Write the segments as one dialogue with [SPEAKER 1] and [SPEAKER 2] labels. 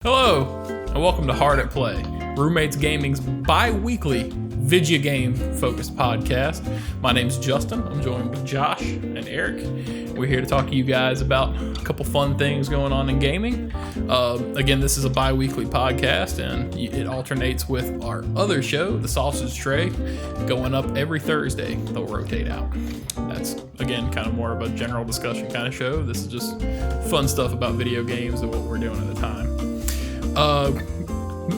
[SPEAKER 1] Hello, and welcome to Hard at Play, Roommates Gaming's bi-weekly video game focused podcast. My name's Justin. I'm joined with Josh and Eric. We're here to talk to you guys about a couple fun things going on in gaming. Again, this is a bi-weekly podcast, and it alternates with our other show, The Sausage Tray, going up every Thursday. They'll rotate out. That's, again, kind of more of a general discussion kind of show. This is just fun stuff about video games and what we're doing at the time.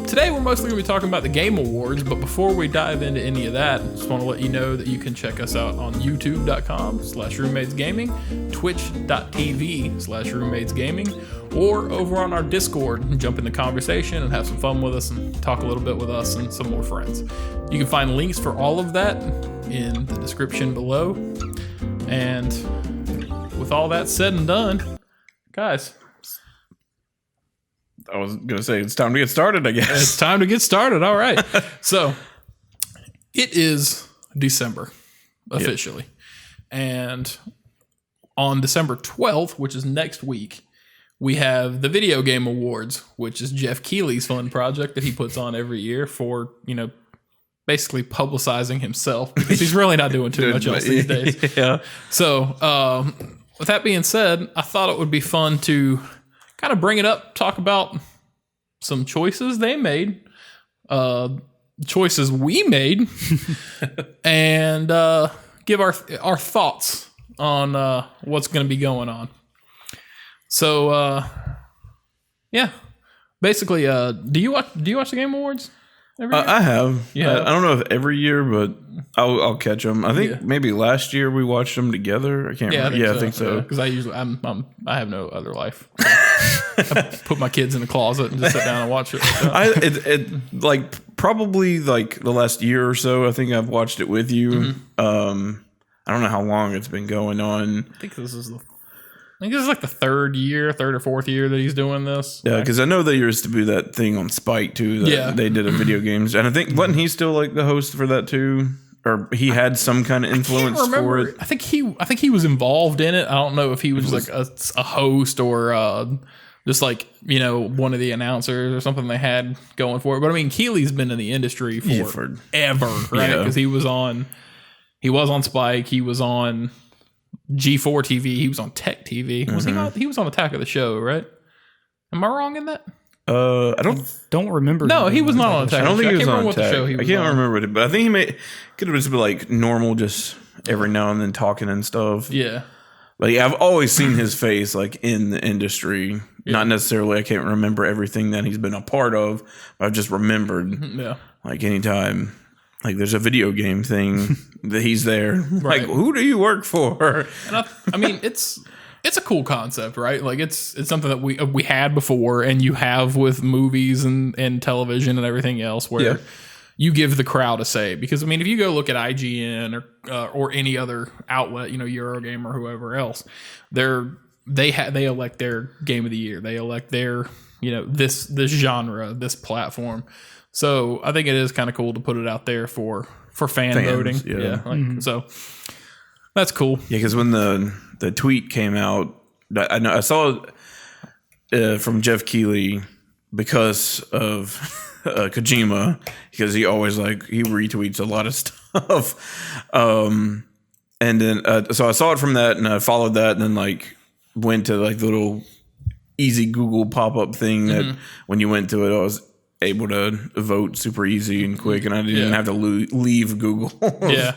[SPEAKER 1] Today we're mostly going to be talking about the Game Awards, but before we dive into any of that, just want to let you know that you can check us out on youtube.com/roommatesgaming, twitch.tv/roommatesgaming, or over on our Discord and jump in the conversation and have some fun with us and talk a little bit with us and some more friends. You can find links for all of that in the description below. And with all that said and done, guys,
[SPEAKER 2] I was going to say, it's time to get started, I guess.
[SPEAKER 1] It's time to get started. All right. So it is December officially. Yep. And on December 12th, which is next week, we have the Video Game Awards, which is Jeff Keighley's fun project that he puts on every year for, basically publicizing himself because he's really not doing too much else these days.
[SPEAKER 2] Yeah.
[SPEAKER 1] So with that being said, I thought it would be fun to kind of bring it up, talk about some choices they made, choices we made, and give our thoughts on what's going to be going on. So, basically, do you watch the Game Awards every year?
[SPEAKER 2] I have.
[SPEAKER 1] Yeah.
[SPEAKER 2] I don't know if every year, but I'll catch them. I think maybe last year we watched them together. I can't remember. I think so.
[SPEAKER 1] Because I have no other life. So I put my kids in the closet and just sit down and watch it.
[SPEAKER 2] Probably the last year or so, I think I've watched it with you. Mm-hmm. I don't know how long it's been going on.
[SPEAKER 1] I think this is like the third or fourth year that he's doing this.
[SPEAKER 2] Yeah, because I know they used to do that thing on Spike too. They did a video games, and I think wasn't he still like the host for that too, or he had some kind of influence for it.
[SPEAKER 1] I think he was involved in it. I don't know if he was like a host or just like one of the announcers or something they had going for it. But I mean, Keighley's been in the industry for ever, right? Because he was on Spike, he was on G4 TV, he was on Tech TV. Was he not? He was on Attack of the Show, right? Am I wrong in that?
[SPEAKER 2] I
[SPEAKER 3] don't remember.
[SPEAKER 1] No, he was not on Attack.
[SPEAKER 2] I don't think he was on Attack.
[SPEAKER 1] I
[SPEAKER 2] can't remember it, but I think could have just been like normal, just every now and then talking and stuff.
[SPEAKER 1] Yeah.
[SPEAKER 2] Like I've always seen his face like in the industry. Yeah. Not necessarily, I can't remember everything that he's been a part of. But I've just remembered. Yeah. Like anytime like there's a video game thing that he's there. Right. Like, who do you work for?
[SPEAKER 1] And I mean, it's a cool concept, right? Like it's something that we had before, and you have with movies and television and everything else, where you give the crowd a say. Because I mean, if you go look at IGN or any other outlet, Eurogamer or whoever else, they elect their game of the year. They elect their this genre, this platform. So I think it is kind of cool to put it out there for fans voting. Yeah. So that's cool.
[SPEAKER 2] Yeah, because when the tweet came out, I saw it from Jeff Keighley because of Kojima, because he always he retweets a lot of stuff. And then so I saw it from that, and I followed that, and then went to the little easy Google pop-up thing that when you went to it, I was able to vote super easy and quick, and I didn't have to leave Google. Yeah,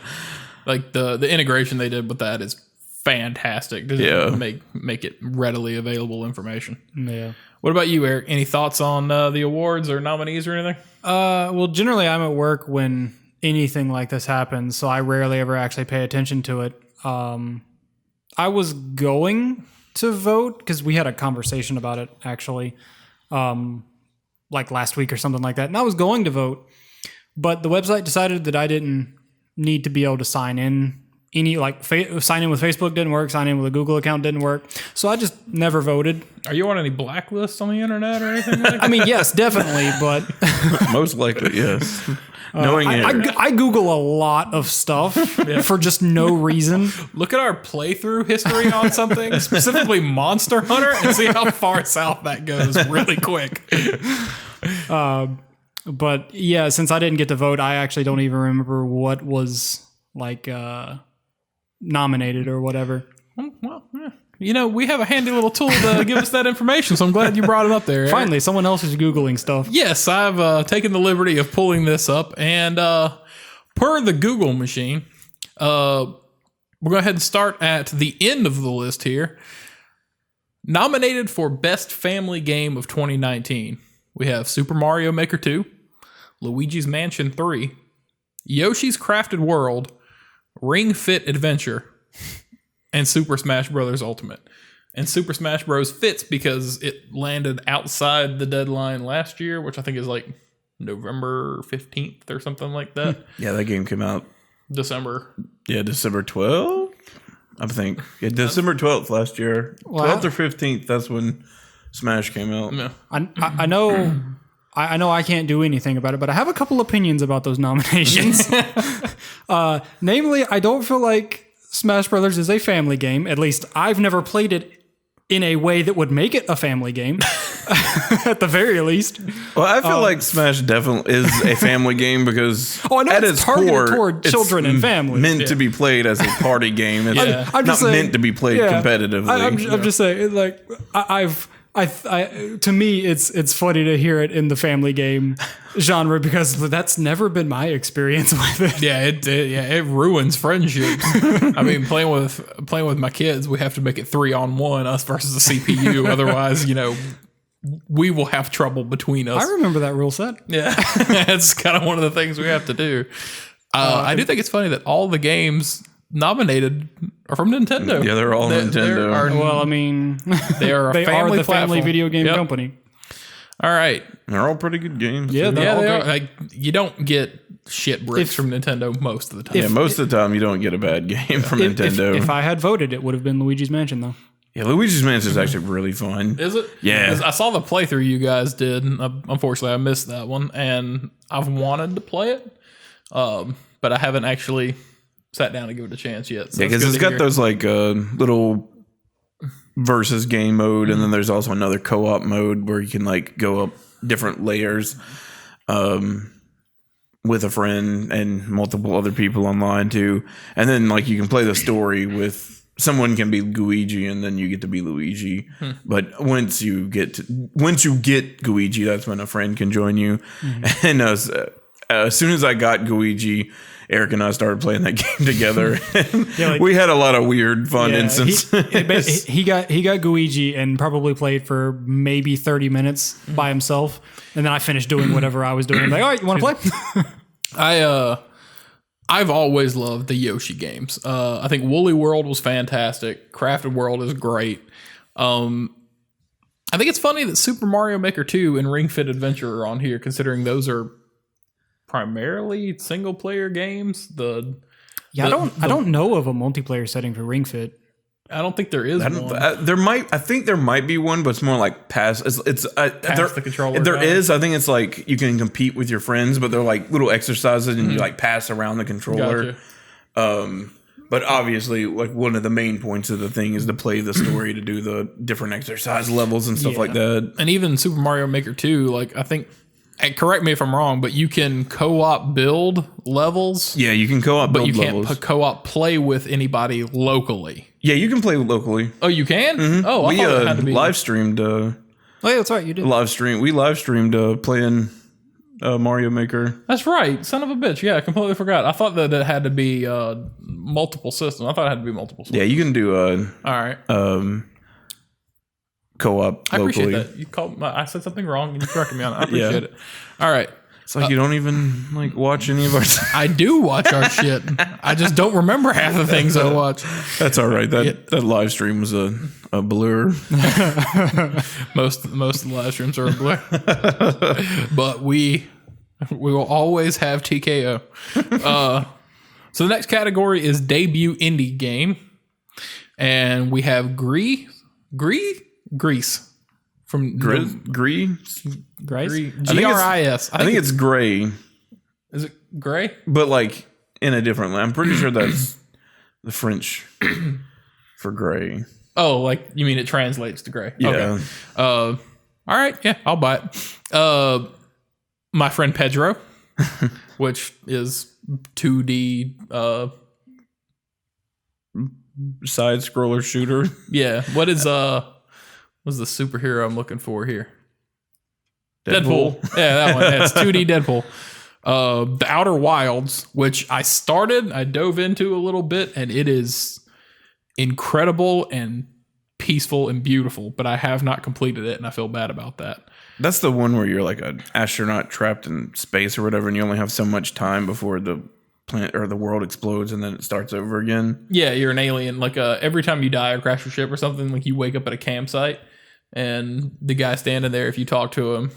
[SPEAKER 1] like the integration they did with that is fantastic. To make it readily available information.
[SPEAKER 3] Yeah.
[SPEAKER 1] What about you, Eric? Any thoughts on the awards or nominees or anything?
[SPEAKER 3] Well, generally I'm at work when anything like this happens, so I rarely ever actually pay attention to it. I was going to vote because we had a conversation about it actually. Like last week or something like that. And I was going to vote, but the website decided that I didn't need to be able to sign in any like sign in with Facebook didn't work, sign in with a Google account didn't work. So I just never voted.
[SPEAKER 1] Are you on any blacklists on the internet or anything like that?
[SPEAKER 3] I mean, yes, definitely, but
[SPEAKER 2] Most likely, yes. Knowing
[SPEAKER 3] I Google a lot of stuff for just no reason.
[SPEAKER 1] Look at our playthrough history on something, specifically Monster Hunter, and see how far south that goes really quick.
[SPEAKER 3] But yeah, since I didn't get to vote, I actually don't even remember what was like nominated or whatever.
[SPEAKER 1] Well, yeah. You know, we have a handy little tool to give us that information, so I'm glad you brought it up there. Eric.
[SPEAKER 3] Finally, someone else is Googling stuff.
[SPEAKER 1] Yes, I've taken the liberty of pulling this up, and per the Google machine, we'll go ahead and start at the end of the list here. Nominated for Best Family Game of 2019, we have Super Mario Maker 2, Luigi's Mansion 3, Yoshi's Crafted World, Ring Fit Adventure, and Super Smash Bros. Ultimate. And Super Smash Bros. Fits because it landed outside the deadline last year, which I think is like November 15th or something like that.
[SPEAKER 2] Yeah, that game came out
[SPEAKER 1] December
[SPEAKER 2] 12th, I think. Yeah, December 12th last year. 12th or 15th, that's when Smash came out.
[SPEAKER 1] No.
[SPEAKER 3] I know I can't do anything about it, but I have a couple opinions about those nominations. Namely, I don't feel like Smash Brothers is a family game. At least I've never played it in a way that would make it a family game, at the very least.
[SPEAKER 2] Well, I feel like Smash definitely is a family game because
[SPEAKER 3] I know
[SPEAKER 2] at
[SPEAKER 3] it's
[SPEAKER 2] its
[SPEAKER 3] targeted
[SPEAKER 2] core,
[SPEAKER 3] toward children and families.
[SPEAKER 2] Meant to be played as a party game. It's
[SPEAKER 3] I'm
[SPEAKER 2] not
[SPEAKER 3] just saying,
[SPEAKER 2] meant to be played competitively.
[SPEAKER 3] I'm just saying, like, to me, it's funny to hear it in the family game genre because that's never been my experience with it.
[SPEAKER 1] Yeah, it ruins friendships. I mean, playing with my kids, we have to make it 3-on-1, us versus the CPU. Otherwise, we will have trouble between us.
[SPEAKER 3] I remember that rule set.
[SPEAKER 1] Yeah, it's kind of one of the things we have to do. I do think it's funny that all the games nominated are from Nintendo.
[SPEAKER 2] Yeah, they're all Nintendo.
[SPEAKER 3] Well, I mean,
[SPEAKER 1] They are
[SPEAKER 3] they are the family
[SPEAKER 1] platform.
[SPEAKER 3] video game
[SPEAKER 1] Yep.
[SPEAKER 3] company.
[SPEAKER 1] All right.
[SPEAKER 2] They're all pretty good games.
[SPEAKER 3] Yeah,
[SPEAKER 2] too.
[SPEAKER 3] they're
[SPEAKER 1] Yeah,
[SPEAKER 3] all
[SPEAKER 1] they
[SPEAKER 3] great.
[SPEAKER 1] are. Like, you don't get shit bricks from Nintendo most of the time.
[SPEAKER 2] Yeah, most of the time you don't get a bad game from Nintendo.
[SPEAKER 3] If I had voted, it would have been Luigi's Mansion, though.
[SPEAKER 2] Yeah, Luigi's Mansion is actually really fun.
[SPEAKER 1] Is it?
[SPEAKER 2] Yeah.
[SPEAKER 1] 'Cause I saw the playthrough you guys did. Unfortunately, I missed that one, and I've wanted to play it, but I haven't actually sat down to give it a chance yet. So
[SPEAKER 2] Yeah, because it's got those like little versus game mode, and then there's also another co-op mode where you can like go up different layers with a friend and multiple other people online too. And then like you can play the story with someone can be Luigi and then you get to be Luigi. But once you get Luigi, that's when a friend can join you. And as soon as I got Luigi, Eric and I started playing that game together. And we had a lot of weird, fun instances.
[SPEAKER 3] He got Guigi and probably played for maybe 30 minutes by himself, and then I finished doing whatever I was doing. I'm like, all right, you want to play?
[SPEAKER 1] I've always loved the Yoshi games. I think Woolly World was fantastic. Crafted World is great. I think it's funny that Super Mario Maker 2 and Ring Fit Adventure are on here, considering those are primarily single player games.
[SPEAKER 3] I don't know of a multiplayer setting for Ring Fit.
[SPEAKER 1] I don't think there is one.
[SPEAKER 2] I think there might be one, but it's more like pass. It's
[SPEAKER 1] the controller.
[SPEAKER 2] There is. I think it's like you can compete with your friends, but they're like little exercises, and you like pass around the controller.
[SPEAKER 1] Gotcha.
[SPEAKER 2] But obviously, like one of the main points of the thing is to play the story, to do the different exercise levels and stuff like that.
[SPEAKER 1] And even Super Mario Maker 2, like I think, and correct me if I'm wrong, but you can co-op build levels.
[SPEAKER 2] Yeah, you can co-op build
[SPEAKER 1] but you
[SPEAKER 2] levels.
[SPEAKER 1] can't co-op play with anybody locally.
[SPEAKER 2] Yeah, you can play locally.
[SPEAKER 1] Oh, you can? Oh, I thought it had to be.
[SPEAKER 2] Live streamed.
[SPEAKER 3] Oh, yeah, that's right. You did.
[SPEAKER 2] We live streamed playing Mario Maker.
[SPEAKER 1] That's right. Son of a bitch. Yeah, I completely forgot. I thought that it had to be multiple systems. I thought it had to be multiple systems.
[SPEAKER 2] Yeah, you can do
[SPEAKER 1] all right.
[SPEAKER 2] Co-op
[SPEAKER 1] I appreciate
[SPEAKER 2] locally.
[SPEAKER 1] that. You called I said something wrong and you corrected me on it. I appreciate it. All right.
[SPEAKER 2] It's like you don't even like watch any of our.
[SPEAKER 1] I do watch our shit. I just don't remember half the things I watch.
[SPEAKER 2] That's all right. That live stream was a blur.
[SPEAKER 1] Most of the live streams are a blur. But we will always have TKO. So the next category is debut indie game. And we have Grease from
[SPEAKER 2] Grease?
[SPEAKER 3] Grace?
[SPEAKER 1] Gris.
[SPEAKER 2] I think it's gray,
[SPEAKER 1] Is it gray?
[SPEAKER 2] but like in a different I'm pretty sure that's the French for gray.
[SPEAKER 1] Oh, like you mean it translates to gray?
[SPEAKER 2] Yeah.
[SPEAKER 1] Okay. All right. Yeah, I'll buy it. My Friend Pedro, which is 2D.
[SPEAKER 2] Side scroller shooter.
[SPEAKER 1] Yeah. What's the superhero I'm looking for here?
[SPEAKER 2] Deadpool.
[SPEAKER 1] Yeah, that one. Yeah, it's 2D Deadpool. The Outer Wilds, which I dove into a little bit, and it is incredible and peaceful and beautiful, but I have not completed it, and I feel bad about that.
[SPEAKER 2] That's the one where you're like an astronaut trapped in space or whatever, and you only have so much time before the planet or the world explodes, and then it starts over again.
[SPEAKER 1] Yeah, you're an alien. Like every time you die or crash your ship or something, like you wake up at a campsite, and the guy standing there, if you talk to him,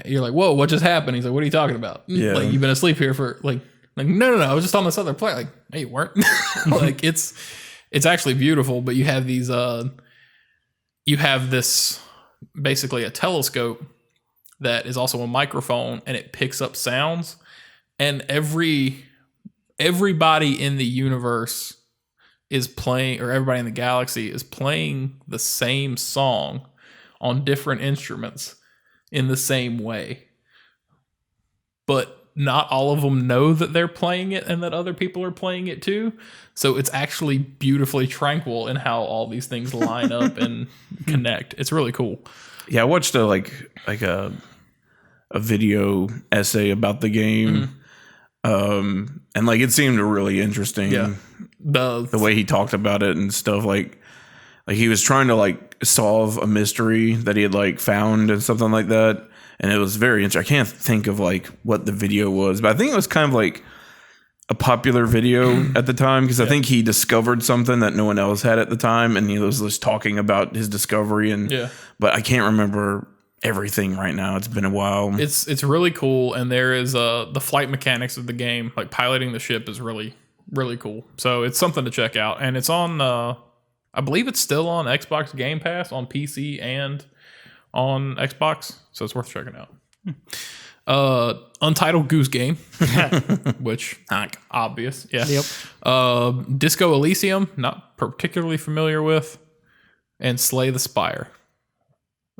[SPEAKER 1] you're like, "Whoa, what just happened?" He's like, "What are you talking about?"
[SPEAKER 2] Yeah.
[SPEAKER 1] Like you've been asleep here for like no, I was just on this other planet. Like, hey, you weren't. Like it's actually beautiful, but you have these you have this basically a telescope that is also a microphone, and it picks up sounds, and everybody in the universe is playing, or everybody in the galaxy is playing the same song on different instruments in the same way. But not all of them know that they're playing it and that other people are playing it too. So it's actually beautifully tranquil in how all these things line up and connect. It's really cool.
[SPEAKER 2] Yeah, I watched a video essay about the game. And like it seemed really interesting.
[SPEAKER 1] Yeah.
[SPEAKER 2] The way he talked about it and stuff, like he was trying to like solve a mystery that he had like found and something like that. And it was very interesting. I can't think of like what the video was, but I think it was kind of like a popular video at the time, because I think he discovered something that no one else had at the time, and he was just talking about his discovery. And but I can't remember everything right now. It's been a while.
[SPEAKER 1] It's really cool, and there is the flight mechanics of the game, like piloting the ship, is really really cool. So it's something to check out, and it's on. I believe it's still on Xbox Game Pass on PC and on Xbox, so it's worth checking out. Untitled Goose Game, which obvious, yeah.
[SPEAKER 3] Yep.
[SPEAKER 1] Disco Elysium, not particularly familiar with, and Slay the Spire.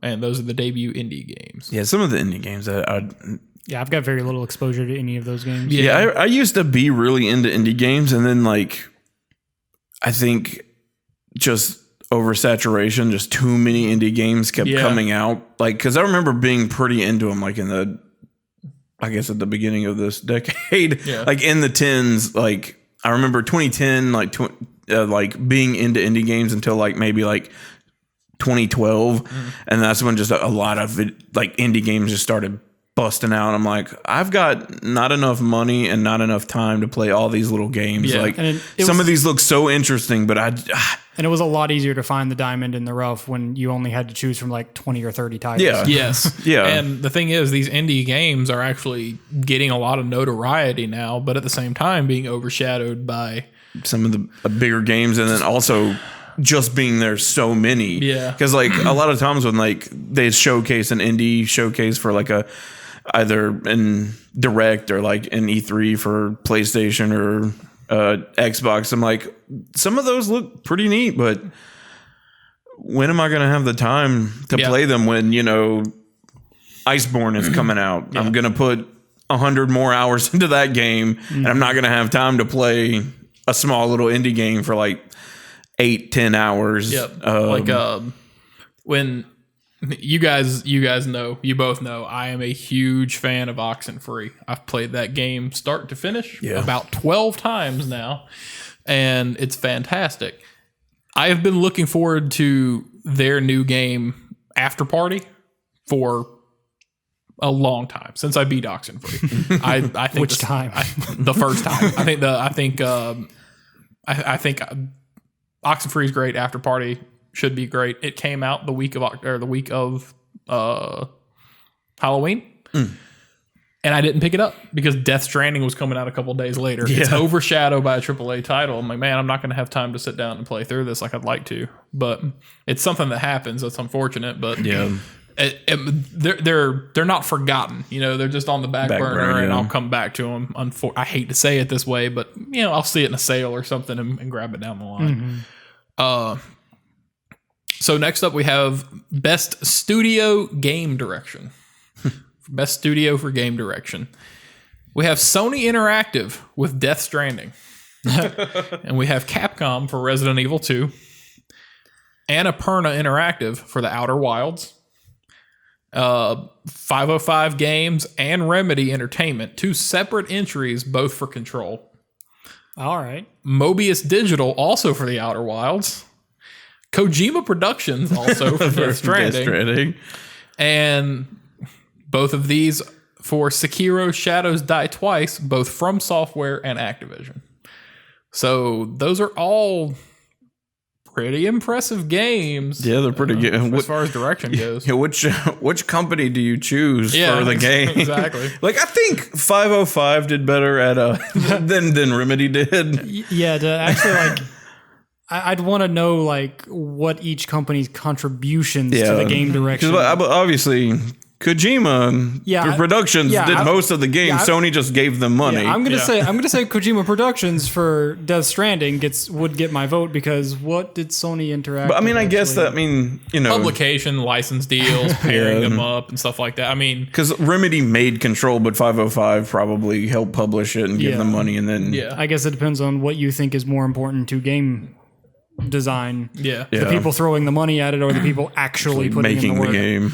[SPEAKER 1] And those are the debut indie games.
[SPEAKER 2] Yeah, some of the indie games that
[SPEAKER 3] I've got very little exposure to any of those games.
[SPEAKER 2] Yeah, I used to be really into indie games, and then like I think just oversaturation, just too many indie games kept coming out. Like, because I remember being pretty into them, like I guess at the beginning of this decade, like in the 10s. Like I remember 2010, like being into indie games until like maybe like 2012, and that's when just a lot of like indie games just started busting out. I'm like, I've got not enough money and not enough time to play all these little games. Like some of these look so interesting, but
[SPEAKER 3] and it was a lot easier to find the diamond in the rough when you only had to choose from like 20 or 30 titles.
[SPEAKER 2] Yeah.
[SPEAKER 1] Yes.
[SPEAKER 2] Yeah.
[SPEAKER 1] And the thing is, these indie games are actually getting a lot of notoriety now, but at the same time being overshadowed by
[SPEAKER 2] some of the bigger games, and then also just being there so many.
[SPEAKER 1] Yeah.
[SPEAKER 2] Because like a lot of times when like they showcase an indie showcase for like either in Direct or like an E3 for PlayStation or Xbox, I'm like, some of those look pretty neat, but when am I going to have the time to play them when, you know, Iceborne is coming out? I'm going to put 100 more hours into that game, and I'm not going to have time to play a small little indie game for like 8-10 hours.
[SPEAKER 1] When you guys know, you both know, I am a huge fan of Oxenfree. I've played that game start to finish about 12 times now, and it's fantastic. I have been looking forward to their new game After Party for a long time, since I beat Oxenfree. I think the first time. I think Oxenfree is great. After Party should be great. It came out the week of Halloween, And I didn't pick it up because Death Stranding was coming out a couple days later. It's overshadowed by a AAA title. I'm like, man, I'm not going to have time to sit down and play through this like I'd like to. But it's something that happens. That's unfortunate. But they're not forgotten. You know, they're just on the back burner, and I'll come back to them. I hate to say it this way, but you know, I'll see it in a sale or something and grab it down the line. So next up, we have Best Studio Game Direction. Best Studio for Game Direction. We have Sony Interactive with Death Stranding. And we have Capcom for Resident Evil 2. Annapurna Interactive for The Outer Wilds. 505 Games and Remedy Entertainment. 2 separate entries, both for Control.
[SPEAKER 3] All right.
[SPEAKER 1] Mobius Digital, also for The Outer Wilds. Kojima Productions, also for Death Stranding. And both of these for Sekiro Shadows Die Twice, both from Software and Activision. So those are all pretty impressive games.
[SPEAKER 2] Yeah, they're pretty good.
[SPEAKER 1] As far as direction goes.
[SPEAKER 2] Yeah, which company do you choose for the game?
[SPEAKER 1] Exactly.
[SPEAKER 2] Like, I think 505 did better at than Remedy did.
[SPEAKER 3] Yeah, to actually like... I'd want to know like what each company's contributions to the game direction.
[SPEAKER 2] Because obviously Kojima Productions did most of the game. Sony just gave them money.
[SPEAKER 3] Yeah, I'm gonna say Kojima Productions for Death Stranding would get my vote because what did Sony Interactive?
[SPEAKER 2] But I mean, I guess that you know,
[SPEAKER 1] publication, license deals, pairing them up and stuff like that. I mean,
[SPEAKER 2] because Remedy made Control, but 505 probably helped publish it and give them money, and then
[SPEAKER 3] I guess it depends on what you think is more important to game design.
[SPEAKER 1] The
[SPEAKER 3] people throwing the money at it or the people actually putting
[SPEAKER 2] making
[SPEAKER 3] in the work.
[SPEAKER 2] game.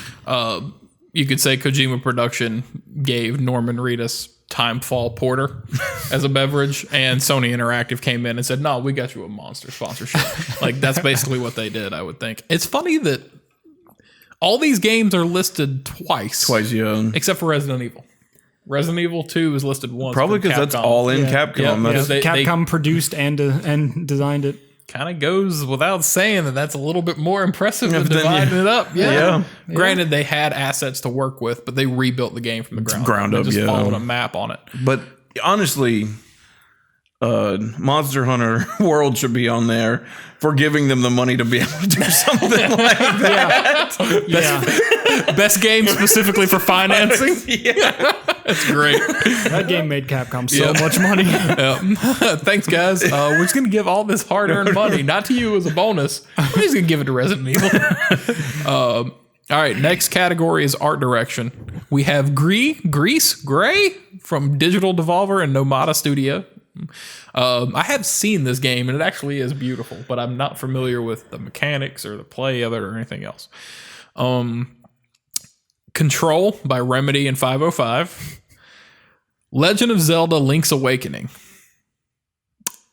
[SPEAKER 1] You could say Kojima Production gave Norman Reedus Timefall Porter as a beverage, and Sony Interactive came in and said, no, we got you a Monster sponsorship. Like, that's basically what they did, I would think. It's funny that all these games are listed twice, except for Resident Evil. Resident Evil 2 is listed once.
[SPEAKER 2] Probably because that's all in Capcom.
[SPEAKER 3] Capcom produced and designed it.
[SPEAKER 1] Kind of goes without saying that's a little bit more impressive than dividing it up. Granted, they had assets to work with, but they rebuilt the game from the ground up. They just followed a map on it.
[SPEAKER 2] But honestly, Monster Hunter World should be on there for giving them the money to be able to do something like that.
[SPEAKER 1] Best game specifically for financing. That's great.
[SPEAKER 3] That game made Capcom so much money.
[SPEAKER 1] Thanks, guys. We're just going to give all this hard-earned money, not to you as a bonus. We're just going to give it to Resident Evil. All right, next category is art direction. We have Gray from Digital Devolver and Nomada Studio. I have seen this game, and it actually is beautiful, but I'm not familiar with the mechanics or the play of it or anything else. Control by Remedy and 505. Legend of Zelda Link's Awakening.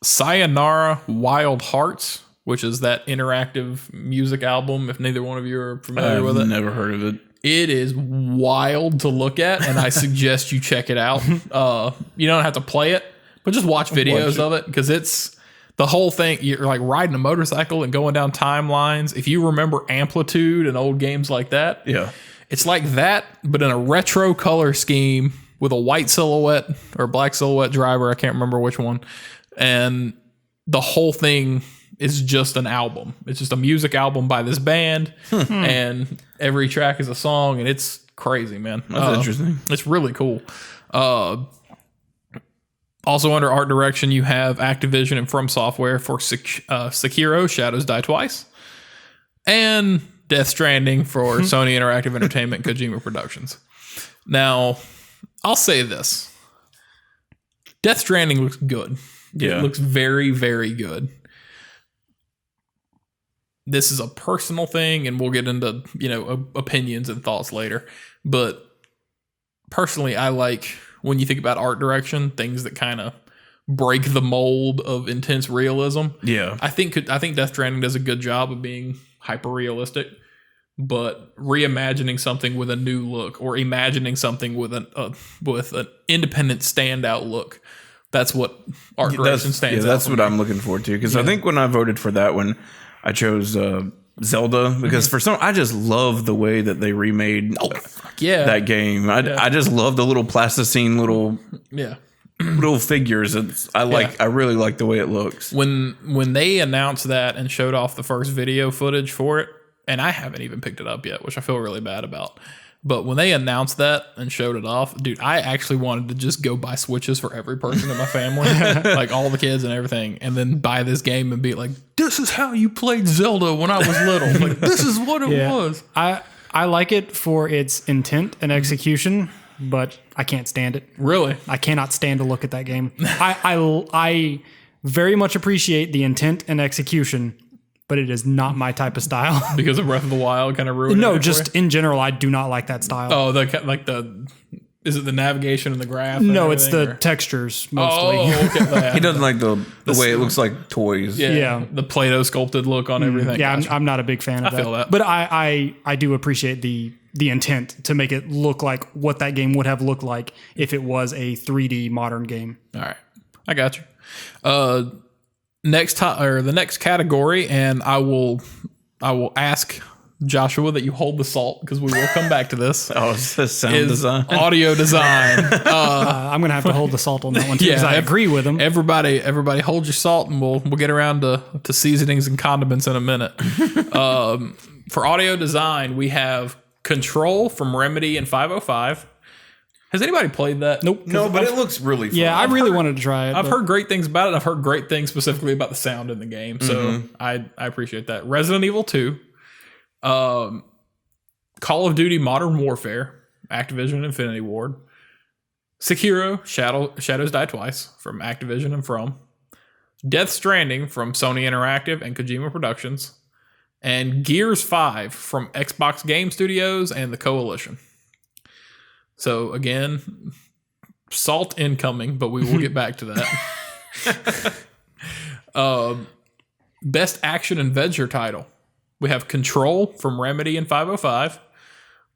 [SPEAKER 1] Sayonara Wild Hearts, which is that interactive music album, if neither one of you are familiar with it.
[SPEAKER 2] I've never heard of it.
[SPEAKER 1] It is wild to look at, and I suggest you check it out. You don't have to play it, but just watch videos of it, because it's the whole thing. You're like riding a motorcycle and going down timelines. If you remember Amplitude and old games like that, it's like that, but in a retro color scheme with a white silhouette or black silhouette driver. I can't remember which one. And the whole thing is just an album. It's just a music album by this band, and every track is a song, and it's crazy, man.
[SPEAKER 2] That's interesting.
[SPEAKER 1] It's really cool. Also under art direction, you have Activision and From Software for Sekiro Shadows Die Twice, and Death Stranding for Sony Interactive Entertainment and Kojima Productions. Now, I'll say this. Death Stranding looks good.
[SPEAKER 2] Yeah.
[SPEAKER 1] It looks very, very good. This is a personal thing, and we'll get into, opinions and thoughts later. But personally, I like, when you think about art direction, things that kind of break the mold of intense realism.
[SPEAKER 2] Yeah.
[SPEAKER 1] I think Death Stranding does a good job of being hyper realistic, but reimagining something with a new look, or imagining something with an independent standout look. That's what art direction stands out.
[SPEAKER 2] That's what I'm looking forward to, because I think when I voted for that one, I chose Zelda because for some I just love the way that they remade
[SPEAKER 1] Yeah.
[SPEAKER 2] that game. I just love the little plasticine little figures. I really like the way it looks.
[SPEAKER 1] When they announced that and showed off the first video footage for it, and I haven't even picked it up yet, which I feel really bad about. But when they announced that and showed it off, dude, I actually wanted to just go buy Switches for every person in my family, like all the kids and everything, and then buy this game and be like, this is how you played Zelda when I was little. Like, this is what it was.
[SPEAKER 3] I like it for its intent and execution, but I can't stand it.
[SPEAKER 1] Really?
[SPEAKER 3] I cannot stand to look at that game. I very much appreciate the intent and execution, but it is not my type of style.
[SPEAKER 1] Because of Breath of the Wild kind of ruined it?
[SPEAKER 3] No, just in general, I do not like that style.
[SPEAKER 1] Oh, is it the navigation and the graph?
[SPEAKER 3] No, it's the textures mostly.
[SPEAKER 1] Oh, okay.
[SPEAKER 2] He doesn't like the way it looks like toys.
[SPEAKER 1] Yeah. The Play-Doh sculpted look on everything.
[SPEAKER 3] Yeah,
[SPEAKER 1] Gotcha.
[SPEAKER 3] I'm not a big fan of that.
[SPEAKER 1] I feel that.
[SPEAKER 3] But I do appreciate the intent to make it look like what that game would have looked like if it was a 3D modern game.
[SPEAKER 1] All right. I got you. The next category, and I will ask Joshua that you hold the salt because we will come back to this.
[SPEAKER 2] Oh, it's the sound
[SPEAKER 1] is
[SPEAKER 2] design.
[SPEAKER 1] audio design.
[SPEAKER 3] I'm gonna have to hold the salt on that one too because I agree with him.
[SPEAKER 1] Everybody hold your salt, and we'll get around to seasonings and condiments in a minute. For audio design, we have Control from Remedy and 505. Has anybody played that?
[SPEAKER 3] Nope.
[SPEAKER 2] No, but it looks really fun.
[SPEAKER 3] Yeah, I really wanted to try it.
[SPEAKER 1] I've heard great things about it. I've heard great things specifically about the sound in the game. So I appreciate that. Resident Evil 2. Call of Duty Modern Warfare. Activision Infinity Ward. Sekiro Shadows Die Twice from Activision and From. Death Stranding from Sony Interactive and Kojima Productions. And Gears 5 from Xbox Game Studios and the Coalition. So again, salt incoming, but we will get back to that. Best action adventure title. We have Control from Remedy and 505.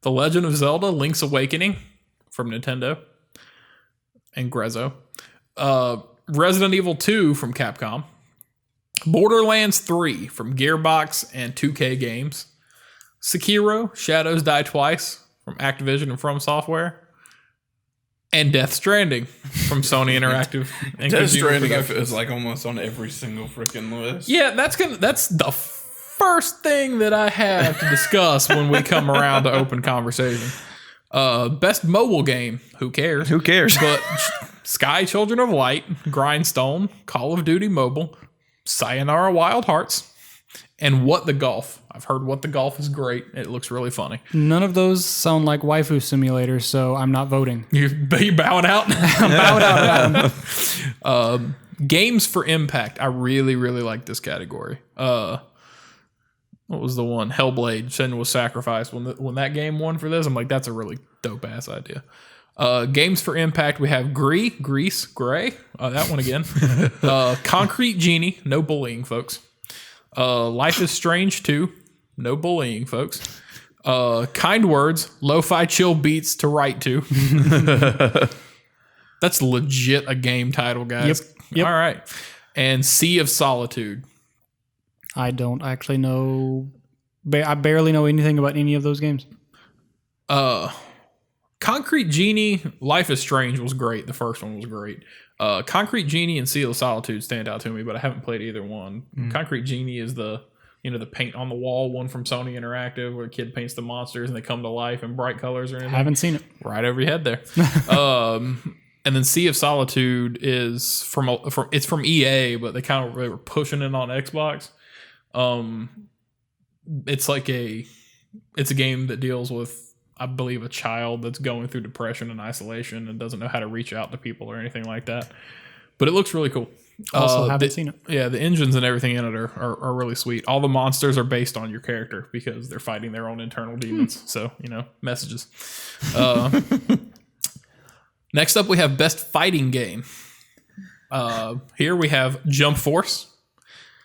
[SPEAKER 1] The Legend of Zelda Link's Awakening from Nintendo and Grezzo. Resident Evil 2 from Capcom. Borderlands 3 from Gearbox and 2K Games. Sekiro Shadows Die Twice from Activision and From Software, and Death Stranding from Sony Interactive. And
[SPEAKER 2] Death Stranding is like almost on every single freaking list.
[SPEAKER 1] Yeah, that's the first thing that I have to discuss when we come around to open conversation. Best mobile game. Who cares?
[SPEAKER 2] Who cares?
[SPEAKER 1] But Sky Children of Light, Grindstone, Call of Duty Mobile, Sayonara Wild Hearts, and What the Golf. I've heard What the Golf is great. It looks really funny.
[SPEAKER 3] None of those sound like waifu simulators, so I'm not voting.
[SPEAKER 1] You bowing out?
[SPEAKER 3] I'm bowed out.
[SPEAKER 1] Games for Impact. I really, really like this category. What was the one? Hellblade, Senua's Sacrifice. When that game won for this, I'm like, that's a really dope-ass idea. Games for Impact, we have Grease, Gray. That one again. Concrete Genie. No bullying, folks. Life is Strange 2. No bullying, folks. Kind Words, Lo-Fi Chill Beats to Write to. That's legit a game title, guys.
[SPEAKER 3] Yep.
[SPEAKER 1] All right. And Sea of Solitude.
[SPEAKER 3] I don't actually know. I barely know anything about any of those games.
[SPEAKER 1] Concrete Genie, Life is Strange was great. The first one was great. Concrete Genie and Sea of Solitude stand out to me, but I haven't played either one. Concrete Genie is the paint on the wall one from Sony Interactive where a kid paints the monsters and they come to life in bright colors or anything.
[SPEAKER 3] Haven't seen it.
[SPEAKER 1] Right over your head there. And then Sea of Solitude is from EA, but they were pushing it on Xbox. It's a game that deals with, I believe, a child that's going through depression and isolation and doesn't know how to reach out to people or anything like that. But it looks really cool.
[SPEAKER 3] Also haven't seen it.
[SPEAKER 1] Yeah, the engines and everything in it are really sweet. All the monsters are based on your character because they're fighting their own internal demons. So, messages. Next up, we have Best Fighting Game. Here we have Jump Force.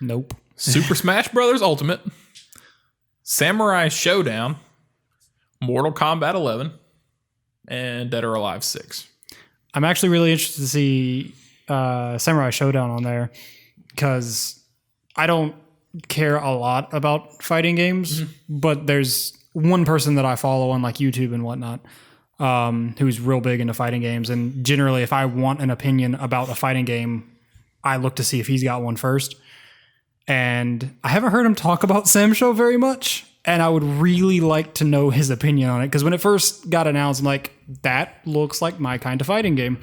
[SPEAKER 3] Nope.
[SPEAKER 1] Super Smash Bros. Ultimate. Samurai Showdown. Mortal Kombat 11. And Dead or Alive 6.
[SPEAKER 3] I'm actually really interested to see Samurai Showdown on there because I don't care a lot about fighting games, but there's one person that I follow on like YouTube and whatnot, who's real big into fighting games. And generally, if I want an opinion about a fighting game, I look to see if he's got one first. And I haven't heard him talk about Sam Show very much. And I would really like to know his opinion on it. Because when it first got announced, I'm like, that looks like my kind of fighting game.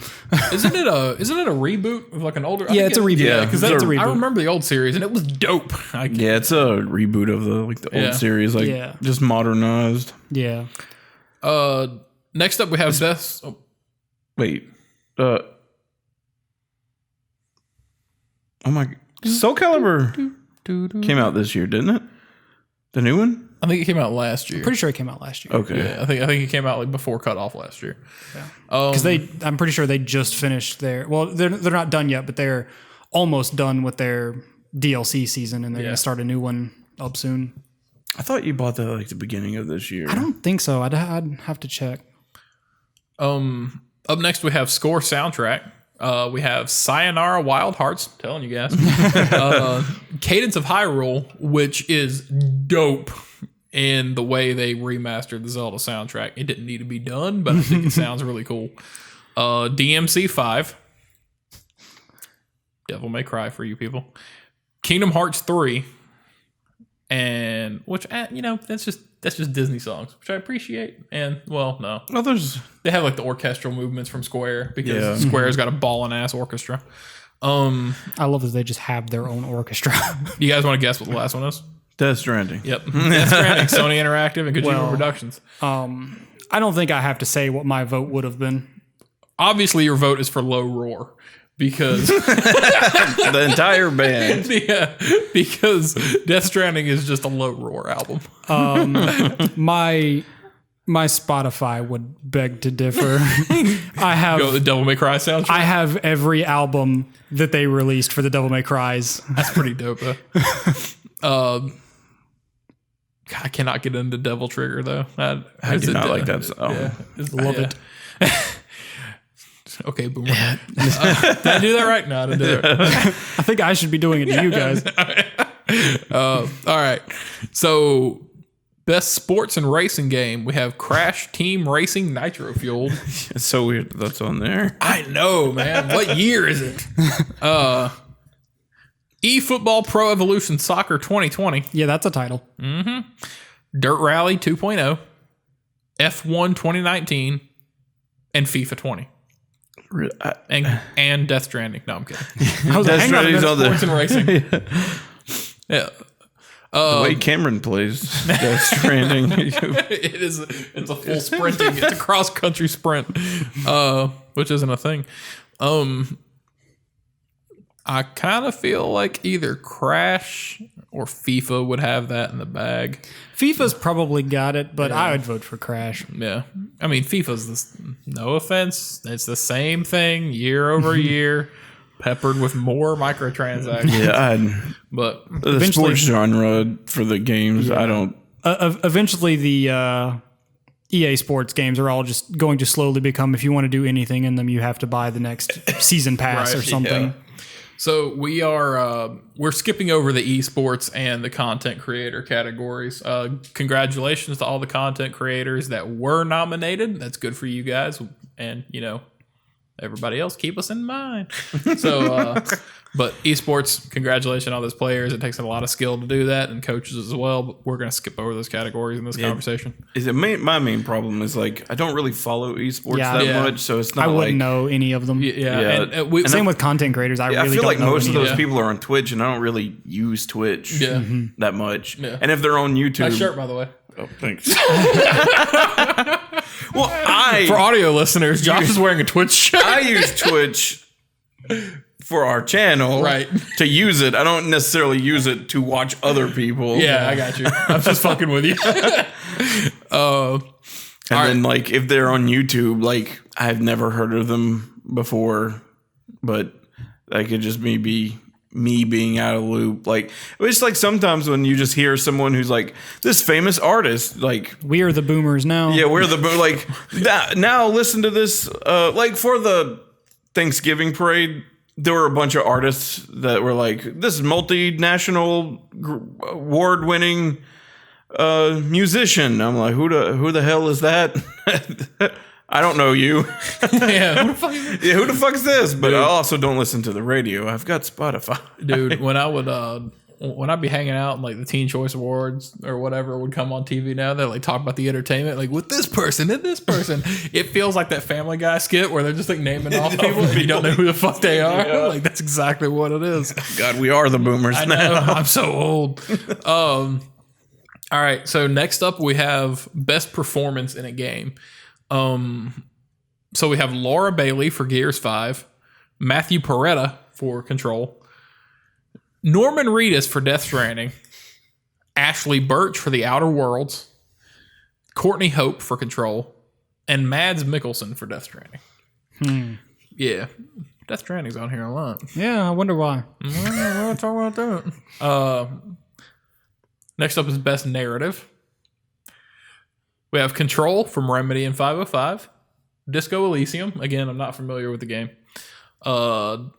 [SPEAKER 1] Isn't it a reboot of like an older?
[SPEAKER 3] Yeah, it's a reboot.
[SPEAKER 2] Yeah,
[SPEAKER 1] because
[SPEAKER 3] it's a reboot.
[SPEAKER 1] I remember the old series and it was dope.
[SPEAKER 2] Yeah, it's a reboot of the old series, just modernized.
[SPEAKER 3] Yeah.
[SPEAKER 1] Next up we have Death. Oh,
[SPEAKER 2] Wait. Oh my. Soul Calibur came out this year, didn't it? The new one?
[SPEAKER 1] I think it came out last year.
[SPEAKER 3] Pretty sure it came out last year.
[SPEAKER 2] Okay.
[SPEAKER 1] Yeah, I think it came out like before cutoff last year.
[SPEAKER 3] Because I'm pretty sure they just finished their. Well, they're not done yet, but they're almost done with their DLC season, and they're going to start a new one up soon.
[SPEAKER 2] I thought you bought that like the beginning of this year.
[SPEAKER 3] I don't think so. I'd have to check.
[SPEAKER 1] Up next we have Score Soundtrack. We have Sayonara Wild Hearts, telling you guys. Cadence of Hyrule, which is dope in the way they remastered the Zelda soundtrack. It didn't need to be done, but I think it sounds really cool. DMC 5. Devil May Cry for you people. Kingdom Hearts 3. And which that's just Disney songs, which I appreciate. And well, no.
[SPEAKER 2] Well,
[SPEAKER 1] They have like the orchestral movements from Square because Square's got a ballin' ass orchestra.
[SPEAKER 3] I love that they just have their own orchestra.
[SPEAKER 1] You guys want to guess what the last one is?
[SPEAKER 2] Death Stranding.
[SPEAKER 1] Yep. Death Stranding, Sony Interactive, and Kojima Productions.
[SPEAKER 3] I don't think I have to say what my vote would have been.
[SPEAKER 1] Obviously, your vote is for Low Roar because
[SPEAKER 2] The entire band.
[SPEAKER 1] because Death Stranding is just a Low Roar album.
[SPEAKER 3] My Spotify would beg to differ. I have
[SPEAKER 1] Go the Devil May Cry soundtrack.
[SPEAKER 3] I have every album that they released for the Devil May Cries.
[SPEAKER 1] That's pretty dope, though. I cannot get into Devil Trigger though.
[SPEAKER 2] I do not like that song.
[SPEAKER 1] Yeah,
[SPEAKER 3] Love it.
[SPEAKER 1] Okay, boomer. Did I do that right? No, I didn't do that right.
[SPEAKER 3] I think I should be doing it to you guys.
[SPEAKER 1] All right. So, best sports and racing game. We have Crash Team Racing Nitro Fueled.
[SPEAKER 2] It's so weird that's on there.
[SPEAKER 1] I know, man. What year is it? eFootball Pro Evolution Soccer 2020.
[SPEAKER 3] Yeah, that's a title.
[SPEAKER 1] Dirt Rally 2.0. F1 2019. And FIFA 20. And Death Stranding. No, I'm kidding.
[SPEAKER 2] Death Stranding's on
[SPEAKER 1] Sports
[SPEAKER 2] there.
[SPEAKER 1] and racing. Yeah.
[SPEAKER 2] The way Cameron plays Death Stranding.
[SPEAKER 1] It's a full sprinting. It's a cross country sprint, which isn't a thing. I kind of feel like either Crash or FIFA would have that in the bag.
[SPEAKER 3] FIFA's probably got it, but I would vote for Crash.
[SPEAKER 1] Yeah. I mean, FIFA's this, no offense. It's the same thing year over year, peppered with more microtransactions.
[SPEAKER 2] Yeah,
[SPEAKER 1] but
[SPEAKER 2] the sports genre for the games, I don't.
[SPEAKER 3] Eventually, the EA Sports games are all just going to slowly become, if you want to do anything in them, you have to buy the next season pass or something.
[SPEAKER 1] Yeah. So we're skipping over the esports and the content creator categories. Congratulations to all the content creators that were nominated. That's good for you guys, and everybody else, keep us in mind. So, but esports, congratulations on all those players. It takes a lot of skill to do that, and coaches as well. But we're going to skip over those categories in this conversation.
[SPEAKER 2] My main problem is I don't really follow esports that much, so it's not.
[SPEAKER 3] I wouldn't know any of them.
[SPEAKER 1] And
[SPEAKER 3] same with content creators. I really
[SPEAKER 2] feel
[SPEAKER 3] don't
[SPEAKER 2] like
[SPEAKER 3] know
[SPEAKER 2] most of
[SPEAKER 3] any
[SPEAKER 2] those people are on Twitch, and I don't really use Twitch that much.
[SPEAKER 1] Yeah.
[SPEAKER 2] And if they're on YouTube,
[SPEAKER 1] Nice shirt, by the way.
[SPEAKER 2] Oh, thanks. Well,
[SPEAKER 1] for audio listeners, Josh is wearing a Twitch shirt.
[SPEAKER 2] I use Twitch for our channel,
[SPEAKER 1] Right.
[SPEAKER 2] To use it. I don't necessarily use it to watch other people.
[SPEAKER 1] Yeah, I got you. I'm just fucking with you.
[SPEAKER 2] And then if they're on YouTube, I've never heard of them before, but that could just be me being out of the loop. It's sometimes when you just hear someone who's this famous artist,
[SPEAKER 3] we are the boomers now.
[SPEAKER 2] yeah, we're the now listen to this. For the Thanksgiving parade, there were a bunch of artists that were like, this is multinational award-winning musician. I'm like, who the hell is that? I don't know you.
[SPEAKER 1] Yeah,
[SPEAKER 2] who the fuck is this? But I also don't listen to the radio. I've got Spotify.
[SPEAKER 1] Dude, when I'd be hanging out and like the Teen Choice Awards or whatever would come on TV now, they're like talk about the entertainment, like with this person and this person. It feels like that Family Guy skit where they're just like naming off people and you don't know who the fuck they are. Yeah. Like that's exactly what it is.
[SPEAKER 2] God, we are the boomers now.
[SPEAKER 1] I'm so old. All right, so next up we have best performance in a game. So we have Laura Bailey for Gears 5, Matthew Peretta for Control, Norman Reedus for Death Stranding, Ashley Birch for The Outer Worlds, Courtney Hope for Control, and Mads Mikkelsen for Death Stranding. Yeah, Death Stranding's on here a lot.
[SPEAKER 3] Yeah, I wonder why.
[SPEAKER 1] We'll talk about that. Next up is Best Narrative. We have Control from Remedy and 505. Disco Elysium. Again, I'm not familiar with the game. I'll